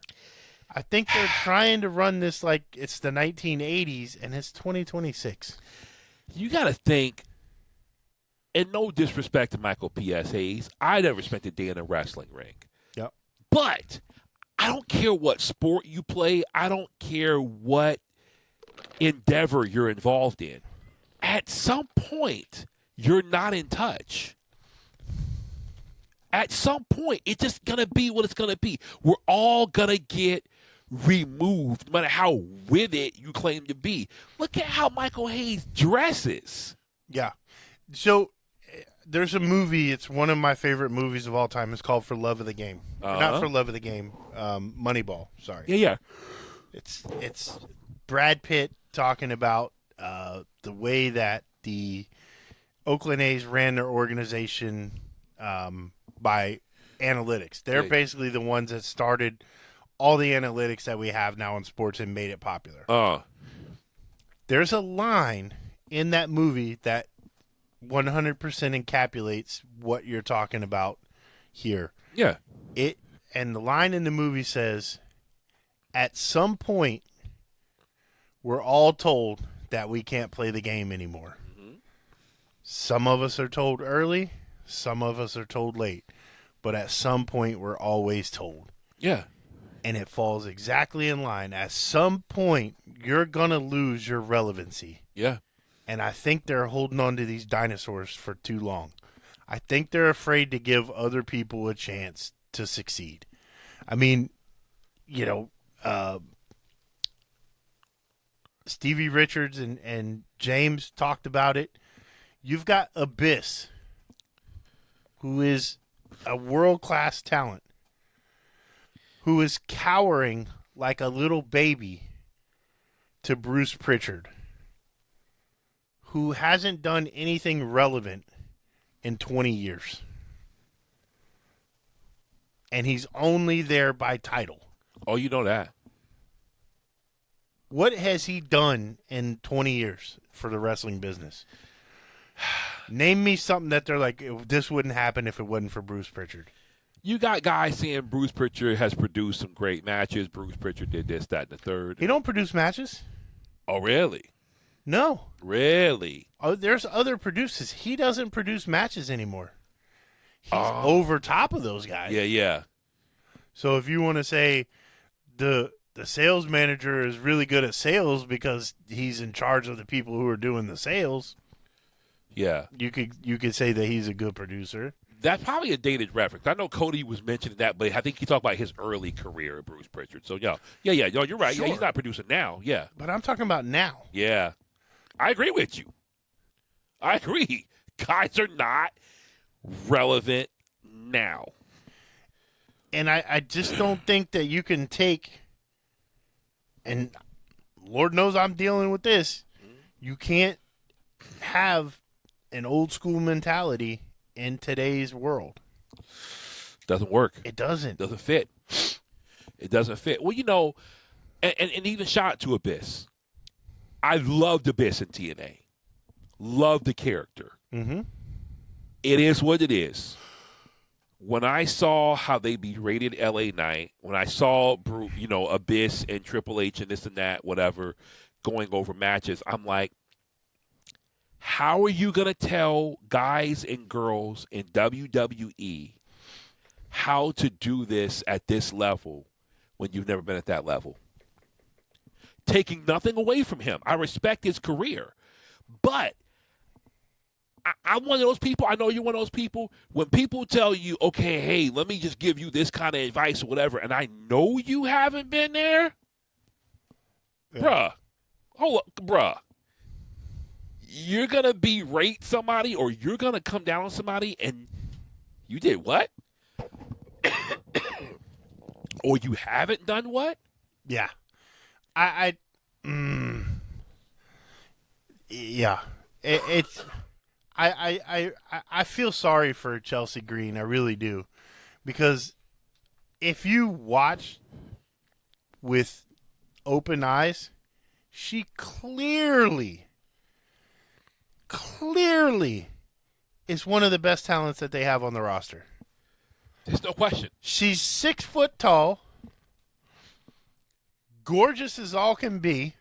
I think they're trying to run this like it's the 1980s and it's 2026. You got to think, and no disrespect to Michael P.S. Hayes, I never spent a day in a wrestling ring. Yep. But I don't care what sport you play. I don't care what endeavor you're involved in. At some point, you're not in touch. At some point, it's just going to be what it's going to be. We're all going to get removed, no matter how with it you claim to be. Look at how Michael Hayes dresses. Yeah. So there's a movie. It's one of my favorite movies of all time. It's called For Love of the Game. Not For Love of the Game. Moneyball. Sorry. Yeah. It's Brad Pitt talking about the way that the Oakland A's ran their organization by analytics. They're basically the ones that started all the analytics that we have now in sports and made it popular. There's a line in that movie that 100% encapsulates what you're talking about here. Yeah. And the line in the movie says, at some point, we're all told that we can't play the game anymore. Mm-hmm. Some of us are told early, some of us are told late. But at some point, we're always told. Yeah. And it falls exactly in line. At some point, you're going to lose your relevancy. Yeah. And I think they're holding on to these dinosaurs for too long. I think they're afraid to give other people a chance to succeed. I mean, Stevie Richards and James talked about it. You've got Abyss, who is a world-class talent, who is cowering like a little baby to Bruce Pritchard, who hasn't done anything relevant in 20 years. and he's only there by title. Oh, you know that. What has he done in 20 years for the wrestling business? Name me something that they're like, this wouldn't happen if it wasn't for Bruce Pritchard. You got guys saying Bruce Pritchard has produced some great matches. Bruce Pritchard did this, that, and the third. He don't produce matches. Oh, really? No. Really? Oh, there's other producers. He doesn't produce matches anymore. He's over top of those guys. Yeah. So if you want to say the sales manager is really good at sales because he's in charge of the people who are doing the sales, yeah, you could say that he's a good producer. That's probably a dated reference. I know Cody was mentioning that, but I think he talked about his early career, Bruce Pritchard. So, yeah, you're right. Sure. Yeah, he's not producing now. Yeah. But I'm talking about now. Yeah. I agree with you. I agree. Guys are not relevant now. And I just don't think that you can take, and Lord knows I'm dealing with this, you can't have an old school mentality in today's world. Doesn't work. It doesn't. Doesn't fit. It doesn't fit. Well, and even shout out to Abyss. I loved Abyss in TNA. Love the character. Mm-hmm. It is what it is. When I saw how they berated LA Knight, when I saw Abyss and Triple H and this and that, whatever, going over matches, I'm like, how are you going to tell guys and girls in WWE how to do this at this level when you've never been at that level? Taking nothing away from him. I respect his career. But I'm one of those people. I know you're one of those people. When people tell you, okay, hey, let me just give you this kind of advice or whatever, and I know you haven't been there, bruh, you're going to berate somebody or you're going to come down on somebody and you did what? Or you haven't done what? Yeah. Yeah. I feel sorry for Chelsea Green. I really do. Because if you watch with open eyes, she clearly is one of the best talents that they have on the roster. There's no question. She's 6 foot tall, gorgeous as all can be,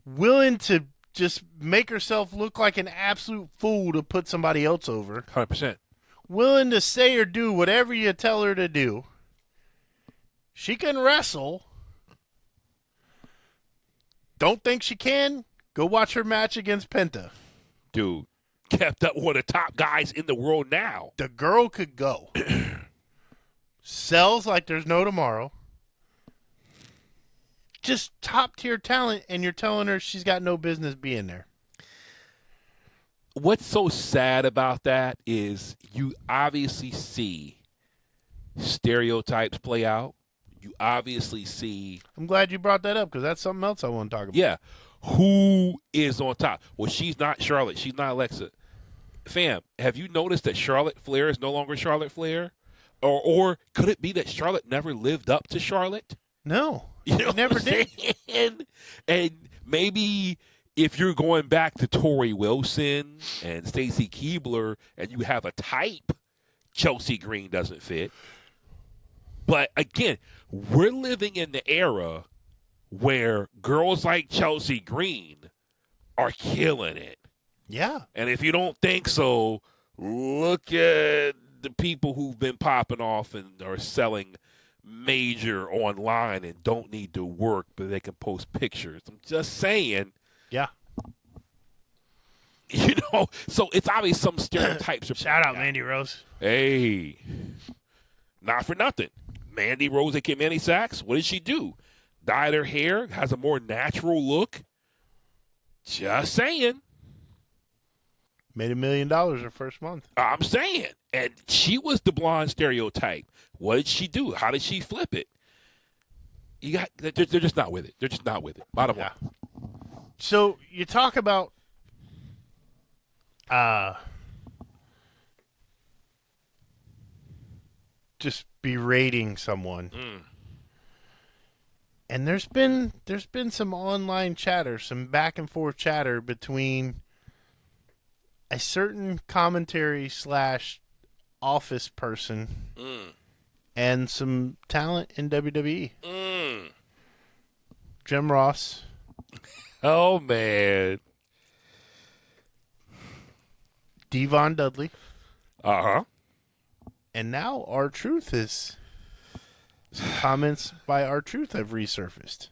willing to just make herself look like an absolute fool to put somebody else over. 100%. Willing to say or do whatever you tell her to do. She can wrestle. Don't think she can? Go watch her match against Penta. Dude, kept up with one of the top guys in the world now. The girl could go. Sells like there's no tomorrow. Just top-tier talent, and you're telling her she's got no business being there. What's so sad about that is you obviously see stereotypes play out. You obviously see... I'm glad you brought that up because that's something else I want to talk about. Yeah. Who is on top? Well, she's not Charlotte. She's not Alexa. Fam, have you noticed that Charlotte Flair is no longer Charlotte Flair? Or could it be that Charlotte never lived up to Charlotte? No. You know never did. And maybe if you're going back to Tori Wilson and Stacy Keibler and you have a type, Chelsea Green doesn't fit. But again, we're living in the era where girls like Chelsea Green are killing it. Yeah. And if you don't think so, look at the people who've been popping off and are selling major online and don't need to work, but they can post pictures. I'm just saying. Yeah. You know, so it's obvious some stereotypes are Shout out Mandy Rose. Hey, not for nothing. Mandy Rose, aka Mandy Sachs, what did she do? Dyed her hair, has a more natural look. Just saying. Made $1 million her first month. I'm saying. And she was the blonde stereotype. What did she do? How did she flip it? They're just not with it. They're just not with it. Bottom line. So you talk about just berating someone. And there's been some online chatter, some back and forth chatter between a certain commentary / office person and some talent in WWE. Jim Ross. Oh, man. Devon Dudley. Uh-huh. And now R-Truth is... Some comments by R-Truth have resurfaced.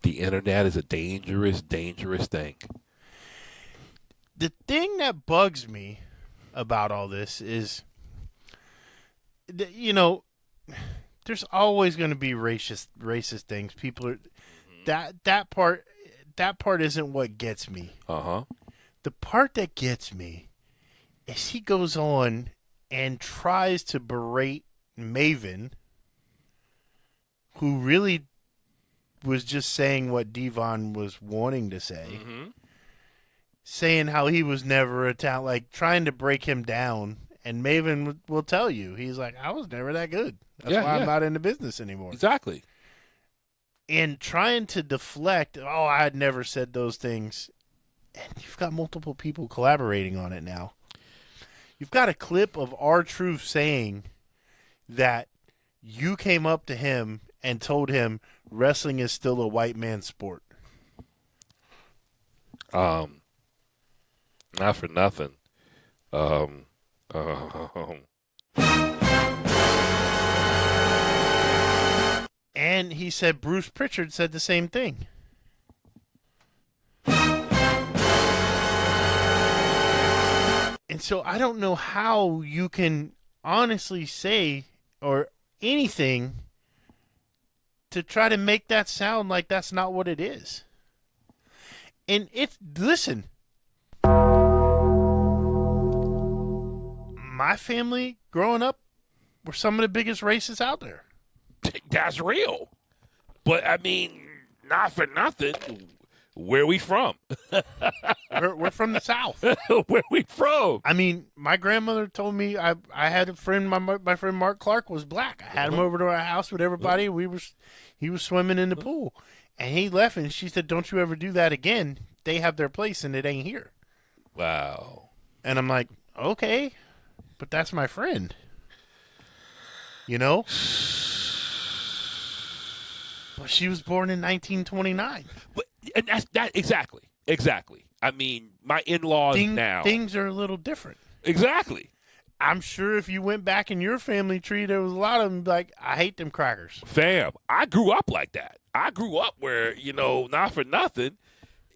The internet is a dangerous, dangerous thing. The thing that bugs me about all this is, you know, there's always going to be racist things. People are that part isn't what gets me. The part that gets me is he goes on and tries to berate Maven, who really was just saying what Devon was wanting to say, saying how he was never a talent, like trying to break him down. And Maven will tell you, he's like, I was never that good. That's why I'm not in the business anymore. Exactly. And trying to deflect, I had never said those things. And you've got multiple people collaborating on it now. You've got a clip of R-Truth saying that you came up to him and told him wrestling is still a white man's sport. Not for nothing. And he said Bruce Pritchard said the same thing. And so I don't know how you can honestly say or anything to try to make that sound like that's not what it is. And listen, my family growing up were some of the biggest racists out there. That's real. But, I mean, not for nothing. Where we from? We're from the South. Where we from? I mean, my grandmother told me I had a friend, my friend Mark Clark was black. I had him over to our house with everybody. He was swimming in the pool. And he left, and she said, don't you ever do that again. They have their place, and it ain't here. Wow. And I'm like, okay, but that's my friend. You know? But she was born in 1929. And that's exactly. I mean, my in-laws now. Things are a little different. Exactly. I'm sure if you went back in your family tree, there was a lot of them like, I hate them crackers. Fam, I grew up like that. I grew up where, not for nothing,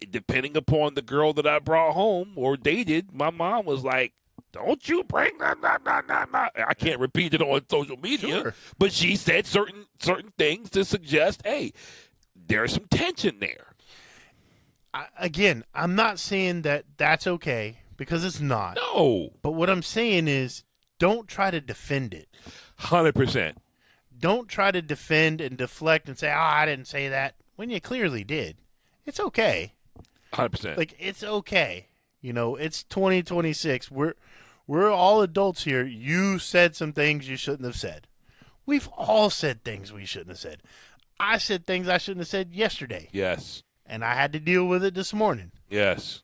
depending upon the girl that I brought home or dated, my mom was like, don't you bring that. I can't repeat it on social media, but she said certain things to suggest, hey, there's some tension there. Again, I'm not saying that that's okay, because it's not. No. But what I'm saying is, don't try to defend it. 100%. Don't try to defend and deflect and say, I didn't say that, when you clearly did. It's okay. 100%. Like, it's okay. It's 2026. We're all adults here. You said some things you shouldn't have said. We've all said things we shouldn't have said. I said things I shouldn't have said yesterday. Yes. And I had to deal with it this morning. Yes.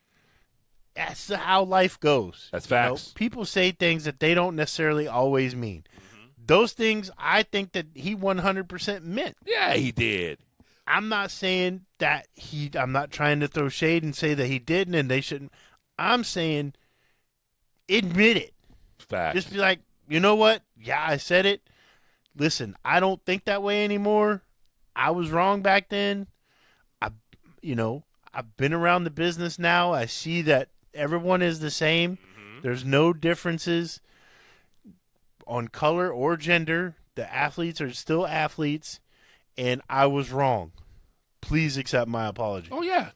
That's how life goes. That's facts. People say things that they don't necessarily always mean. Those things I think that he 100% meant. Yeah, he did. I'm not saying that I'm not trying to throw shade and say that he didn't and they shouldn't. I'm saying admit it. Facts. Just be like, you know what? Yeah, I said it. Listen, I don't think that way anymore. I was wrong back then. I've been around the business now. I see that everyone is the same. There's no differences on color or gender. The athletes are still athletes, and I was wrong. Please accept my apology. Oh, yeah.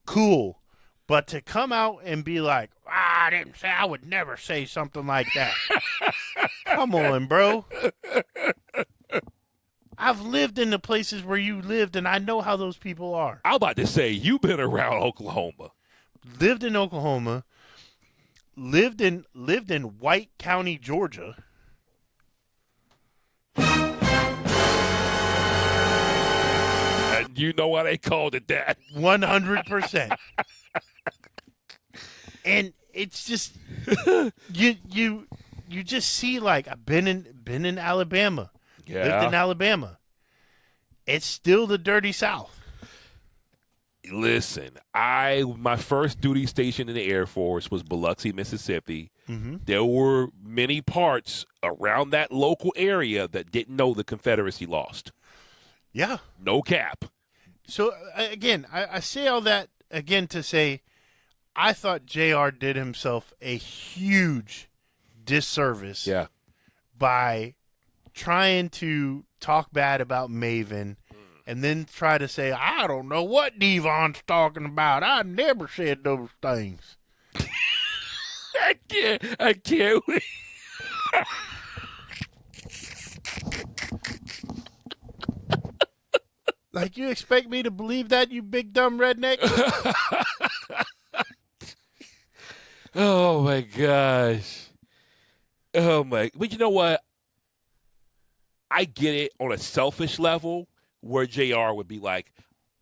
Cool. But to come out and be like, I didn't say, I would never say something like that. Come on, bro. I've lived in the places where you lived, and I know how those people are. I'm about to say, you've been around Oklahoma. Lived in Oklahoma. Lived in White County, Georgia. You know why they called it that? 100%. And it's just you just see, like, I've been in Alabama, lived in Alabama. It's still the dirty South. Listen, my first duty station in the Air Force was Biloxi, Mississippi. Mm-hmm. There were many parts around that local area that didn't know the Confederacy lost. Yeah. No cap. So, again, I say all that, again, to say I thought JR did himself a huge disservice by trying to talk bad about Maven and then try to say, I don't know what Devon's talking about. I never said those things. I can't wait. Like, you expect me to believe that, you big dumb redneck? Oh, my gosh. But you know what? I get it on a selfish level where JR would be like,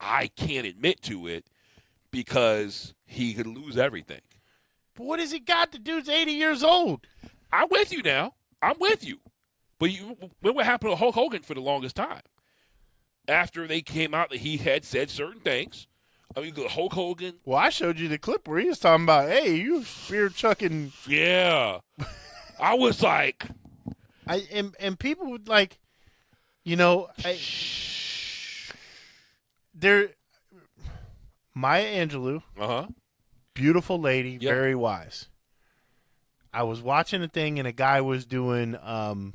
I can't admit to it because he could lose everything. But what has he got? The dude's 80 years old. I'm with you now. I'm with you. But what happened to Hulk Hogan for the longest time? After they came out that he had said certain things. I mean, Hulk Hogan. Well, I showed you the clip where he was talking about, hey, you spear chucking. Yeah. I was like. And people would, like, you know, Maya Angelou. Beautiful lady, very wise. I was watching a thing, and a guy was doing on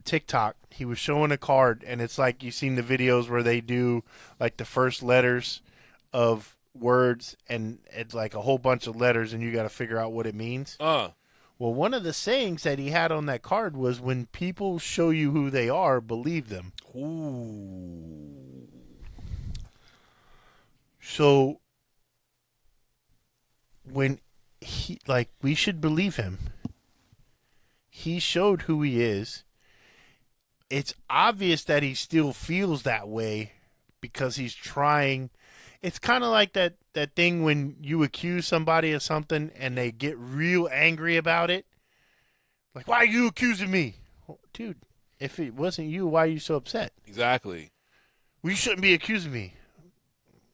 TikTok. He was showing a card, and it's like you've seen the videos where they do like the first letters of words, and it's like a whole bunch of letters, and you got to figure out what it means. Well, one of the sayings that he had on that card was, when people show you who they are, believe them. Ooh. So when we should believe him. He showed who he is. It's obvious that he still feels that way because he's trying. It's kind of like that thing when you accuse somebody of something and they get real angry about it. Like, why are you accusing me? Well, dude, if it wasn't you, why are you so upset? Exactly. Well, you shouldn't be accusing me.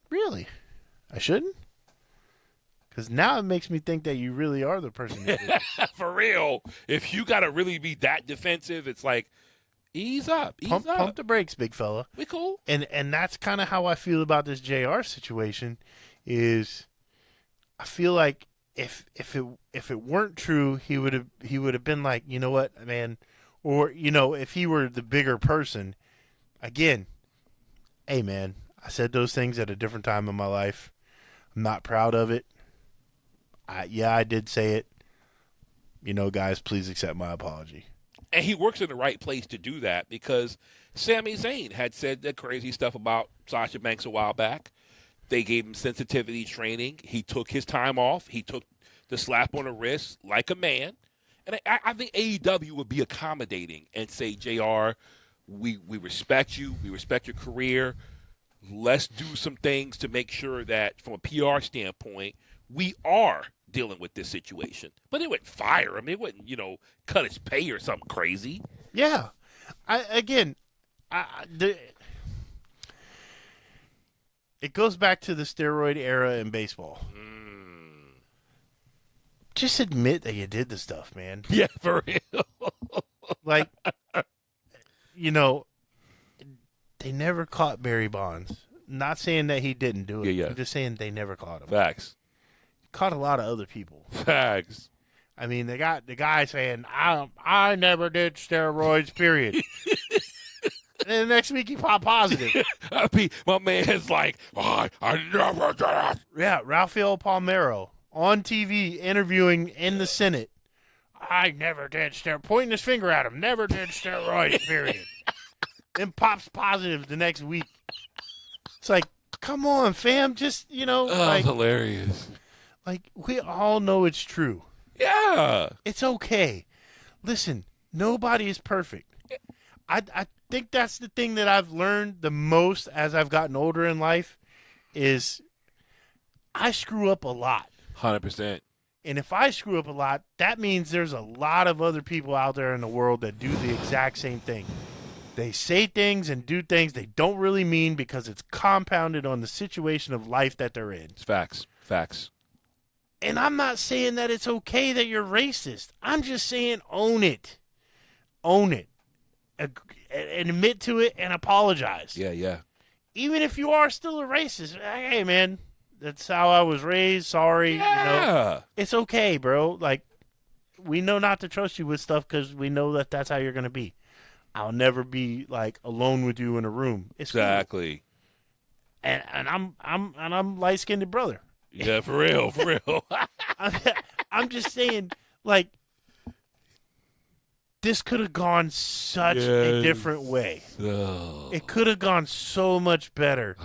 Really? I shouldn't? Because now it makes me think that you really are the person. For real. If you got to really be that defensive, it's like, ease up. Pump the brakes, big fella. We cool. And that's kind of how I feel about this JR situation. Is I feel like if it weren't true, he would have been like, you know what, man, or if he were the bigger person, again, hey man, I said those things at a different time in my life. I'm not proud of it. I did say it. Guys, please accept my apology. And he works in the right place to do that because Sami Zayn had said that crazy stuff about Sasha Banks a while back. They gave him sensitivity training. He took his time off. He took the slap on the wrist like a man. And I think AEW would be accommodating and say, JR, we respect you. We respect your career. Let's do some things to make sure that from a PR standpoint, we are dealing with this situation. But it wouldn't fire him. It wouldn't, cut his pay or something crazy. Yeah. It goes back to the steroid era in baseball. Just admit that you did the stuff, man. Yeah, for real. Like, they never caught Barry Bonds. Not saying that he didn't do it. Yeah. I'm just saying they never caught him. Facts. Caught a lot of other people. Facts. I mean, they got the guy saying, I never did steroids, period. And then the next week he popped positive. My man's like, I never did it. Yeah, Rafael Palmeiro on TV interviewing in the Senate. I never did steroids. Pointing his finger at him. Never did steroids, period. Then pops positive the next week. It's like, come on, fam. Just, Hilarious. Like, we all know it's true. Yeah. It's okay. Listen, nobody is perfect. I think that's the thing that I've learned the most as I've gotten older in life is I screw up a lot. 100%. And if I screw up a lot, that means there's a lot of other people out there in the world that do the exact same thing. They say things and do things they don't really mean because it's compounded on the situation of life that they're in. It's facts. Facts. And I'm not saying that it's okay that you're racist. I'm just saying own it. Own it. And admit to it and apologize. Yeah. Even if you are still a racist, hey, man, that's how I was raised. Sorry. Yeah. You know, it's okay, bro. Like, we know not to trust you with stuff because we know that that's how you're going to be. I'll never be, like, alone with you in a room. It's exactly. Cool. And I'm light-skinned brother. Yeah, for real. I'm just saying, like, this could have gone such a different way. Oh. It could have gone so much better.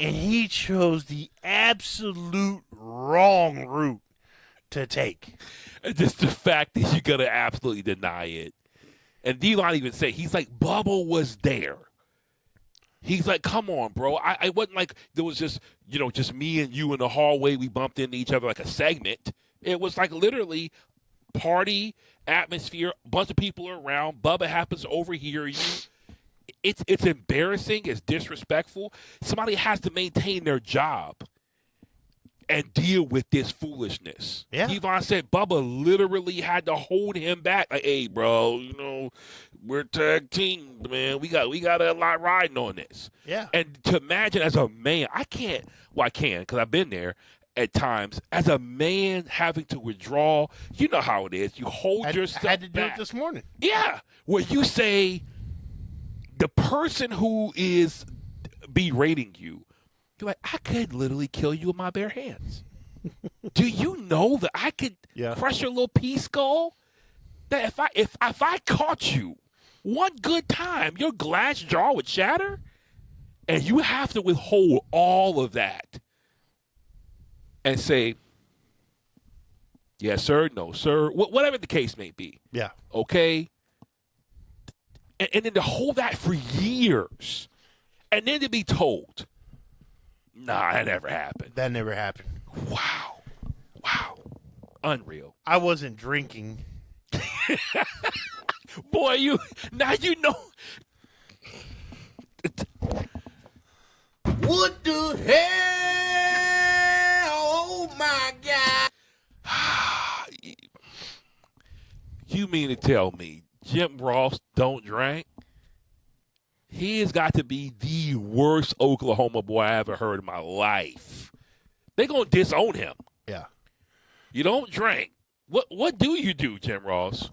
And he chose the absolute wrong route to take. Just the fact that you're going to absolutely deny it. And Devon even said, he's like, Bubba was there. He's like, come on, bro. I wasn't like there was just, just me and you in the hallway. We bumped into each other like a segment. It was like literally party, atmosphere, a bunch of people are around. Bubba happens to overhear you. It's embarrassing. It's disrespectful. Somebody has to maintain their job and deal with this foolishness. Yeah. Devon said Bubba literally had to hold him back. Like, hey, bro, we're tag team, man. We got a lot riding on this. Yeah. And to imagine as a man, I can because I've been there at times. As a man having to withdraw, you know how it is. You hold yourself I had to do back. it this morning. Yeah. Where you say the person who is berating you, you're like, I could literally kill you with my bare hands. Do you know that I could crush your little pea skull? That if I caught you one good time, your glass jaw would shatter, and you have to withhold all of that and say, yes, sir, no, sir, whatever the case may be. Yeah. Okay? And then to hold that for years, and then to be told, nah, that never happened. That never happened. Wow. Unreal. I wasn't drinking. Boy, now you know. What the hell? Oh, my God. You mean to tell me Jim Ross don't drink? He has got to be the worst Oklahoma boy I ever heard in my life. They're going to disown him. Yeah. You don't drink. What do you do, Jim Ross?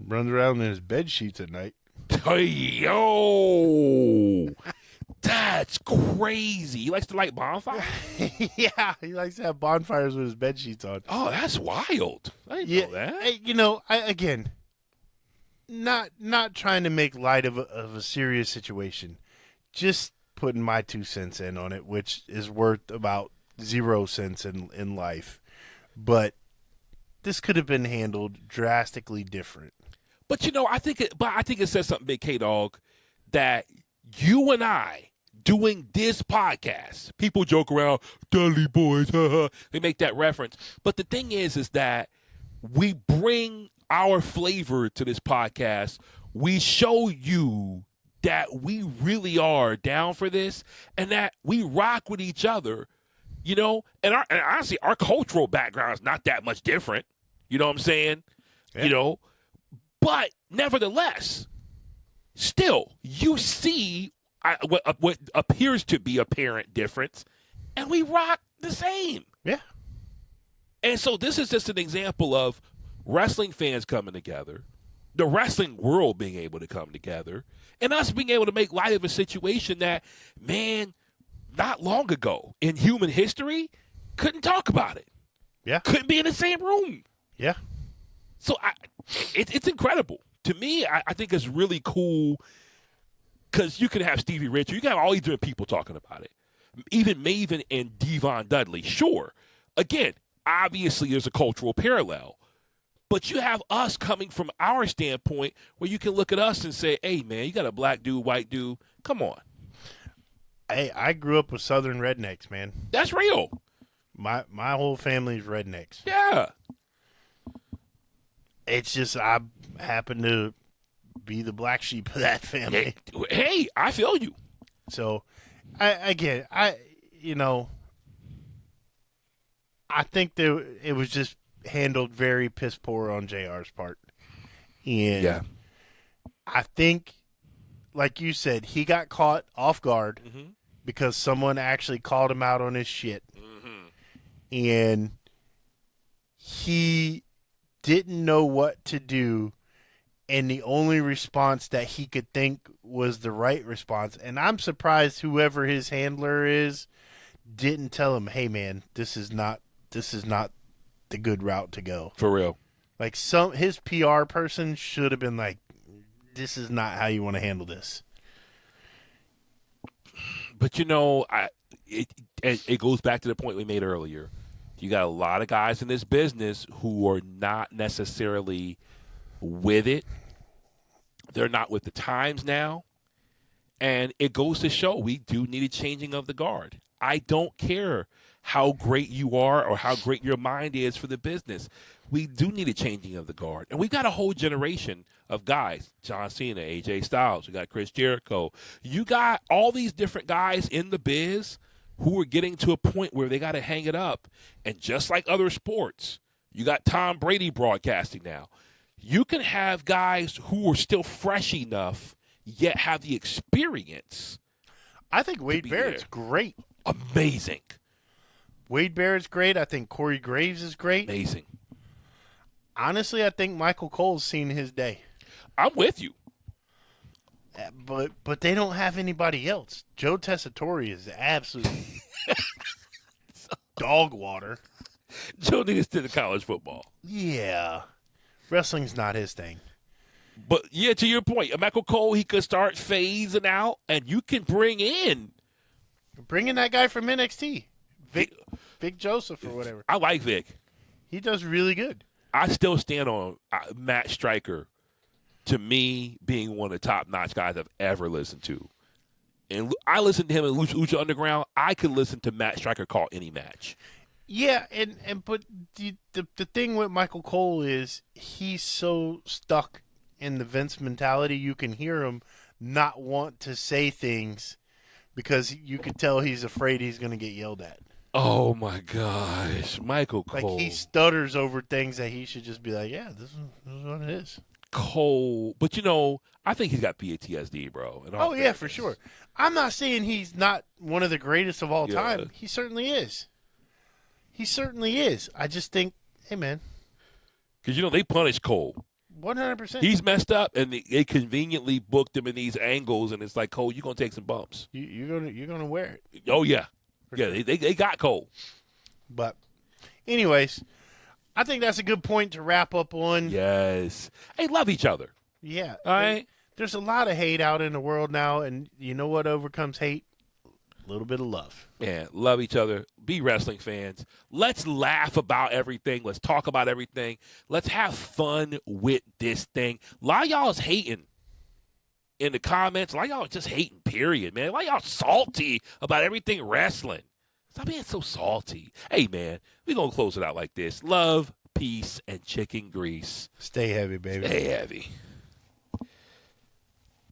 Runs around in his bed sheets at night. Hey, yo. That's crazy. He likes to light bonfires? Yeah, he likes to have bonfires with his bed sheets on. Oh, that's wild. I didn't know that. Again, not trying to make light of a serious situation. Just putting my 2 cents in on it, which is worth about 0 cents in life. But this could have been handled drastically different. But I think it says something, Big K-Dawg, that you and I doing this podcast, people joke around, Dudley boys, they make that reference. But the thing is that we bring our flavor to this podcast. We show you that we really are down for this and that we rock with each other, and honestly, our cultural background is not that much different. You know what I'm saying? Yeah. But nevertheless, still, you see what appears to be apparent difference, and we rock the same. Yeah. And so this is just an example of wrestling fans coming together, the wrestling world being able to come together, and us being able to make light of a situation that, man, not long ago in human history, couldn't talk about it. Yeah. Couldn't be in the same room. Yeah. So it's incredible. To me, I think it's really cool because you can have Stevie Richards. You can have all these different people talking about it. Even Maven and Devon Dudley. Sure. Again, obviously there's a cultural parallel. But you have us coming from our standpoint where you can look at us and say, hey, man, you got a black dude, white dude. Come on. Hey, I grew up with Southern rednecks, man. That's real. My whole family's rednecks. Yeah. It's just I happen to be the black sheep of that family. Hey, I feel you. So, I think that it was just handled very piss poor on JR's part. And Yeah. I think, like you said, he got caught off guard because someone actually called him out on his shit. And he didn't know what to do. And the only response that he could think was the right response. And I'm surprised whoever his handler is didn't tell him, hey, man, this is not the good route to go. For real. Like his PR person should have been like, this is not how you want to handle this. But, it goes back to the point we made earlier. You got a lot of guys in this business who are not necessarily with it. They're not with the times now. And it goes to show we do need a changing of the guard. I don't care how great you are or how great your mind is for the business. We do need a changing of the guard. And we've got a whole generation of guys. John Cena, AJ Styles, you got Chris Jericho. You got all these different guys in the biz who are getting to a point where they got to hang it up. And just like other sports, you got Tom Brady broadcasting now. You can have guys who are still fresh enough, yet have the experience. I think Wade Barrett's great. Amazing. Wade Barrett's great. I think Corey Graves is great. Amazing. Honestly, I think Michael Cole's seen his day. I'm with you. But they don't have anybody else. Joe Tessitore is absolutely dog water. Joe needs to the college football. Yeah. Wrestling's not his thing. But, yeah, to your point, Michael Cole, he could start phasing out, and you can bring in that guy from NXT, Vic Joseph or whatever. I like Vic. He does really good. I still stand on Matt Stryker, to me, being one of the top-notch guys I've ever listened to. And I listened to him in Lucha Underground. I could listen to Matt Stryker call any match. Yeah, but the thing with Michael Cole is he's so stuck in the Vince mentality. You can hear him not want to say things because you could tell he's afraid he's going to get yelled at. Oh, my gosh. Michael Cole. Like, he stutters over things that he should just be like, yeah, this is what it is. Cole. But, I think he's got PTSD, bro. Oh, yeah, for sure. I'm not saying he's not one of the greatest of all time. He certainly is. He certainly is. I just think, hey, man. Because, they punish Cole. 100%. He's messed up, and they conveniently booked him in these angles, and it's like, Cole, you're going to take some bumps. You're gonna wear it. Oh, yeah. Yeah, they got Cole. But anyways, I think that's a good point to wrap up on. Yes. Hey, love each other. Yeah. All right? There's a lot of hate out in the world now, and you know what overcomes hate? A little bit of love. Yeah, love each other. Be wrestling fans. Let's laugh about everything. Let's talk about everything. Let's have fun with this thing. A lot of y'all is hating in the comments. A lot of y'all are just hating, period, man. A lot of y'all salty about everything wrestling. Stop being so salty. Hey, man, we're going to close it out like this. Love, peace, and chicken grease. Stay heavy, baby. Stay heavy.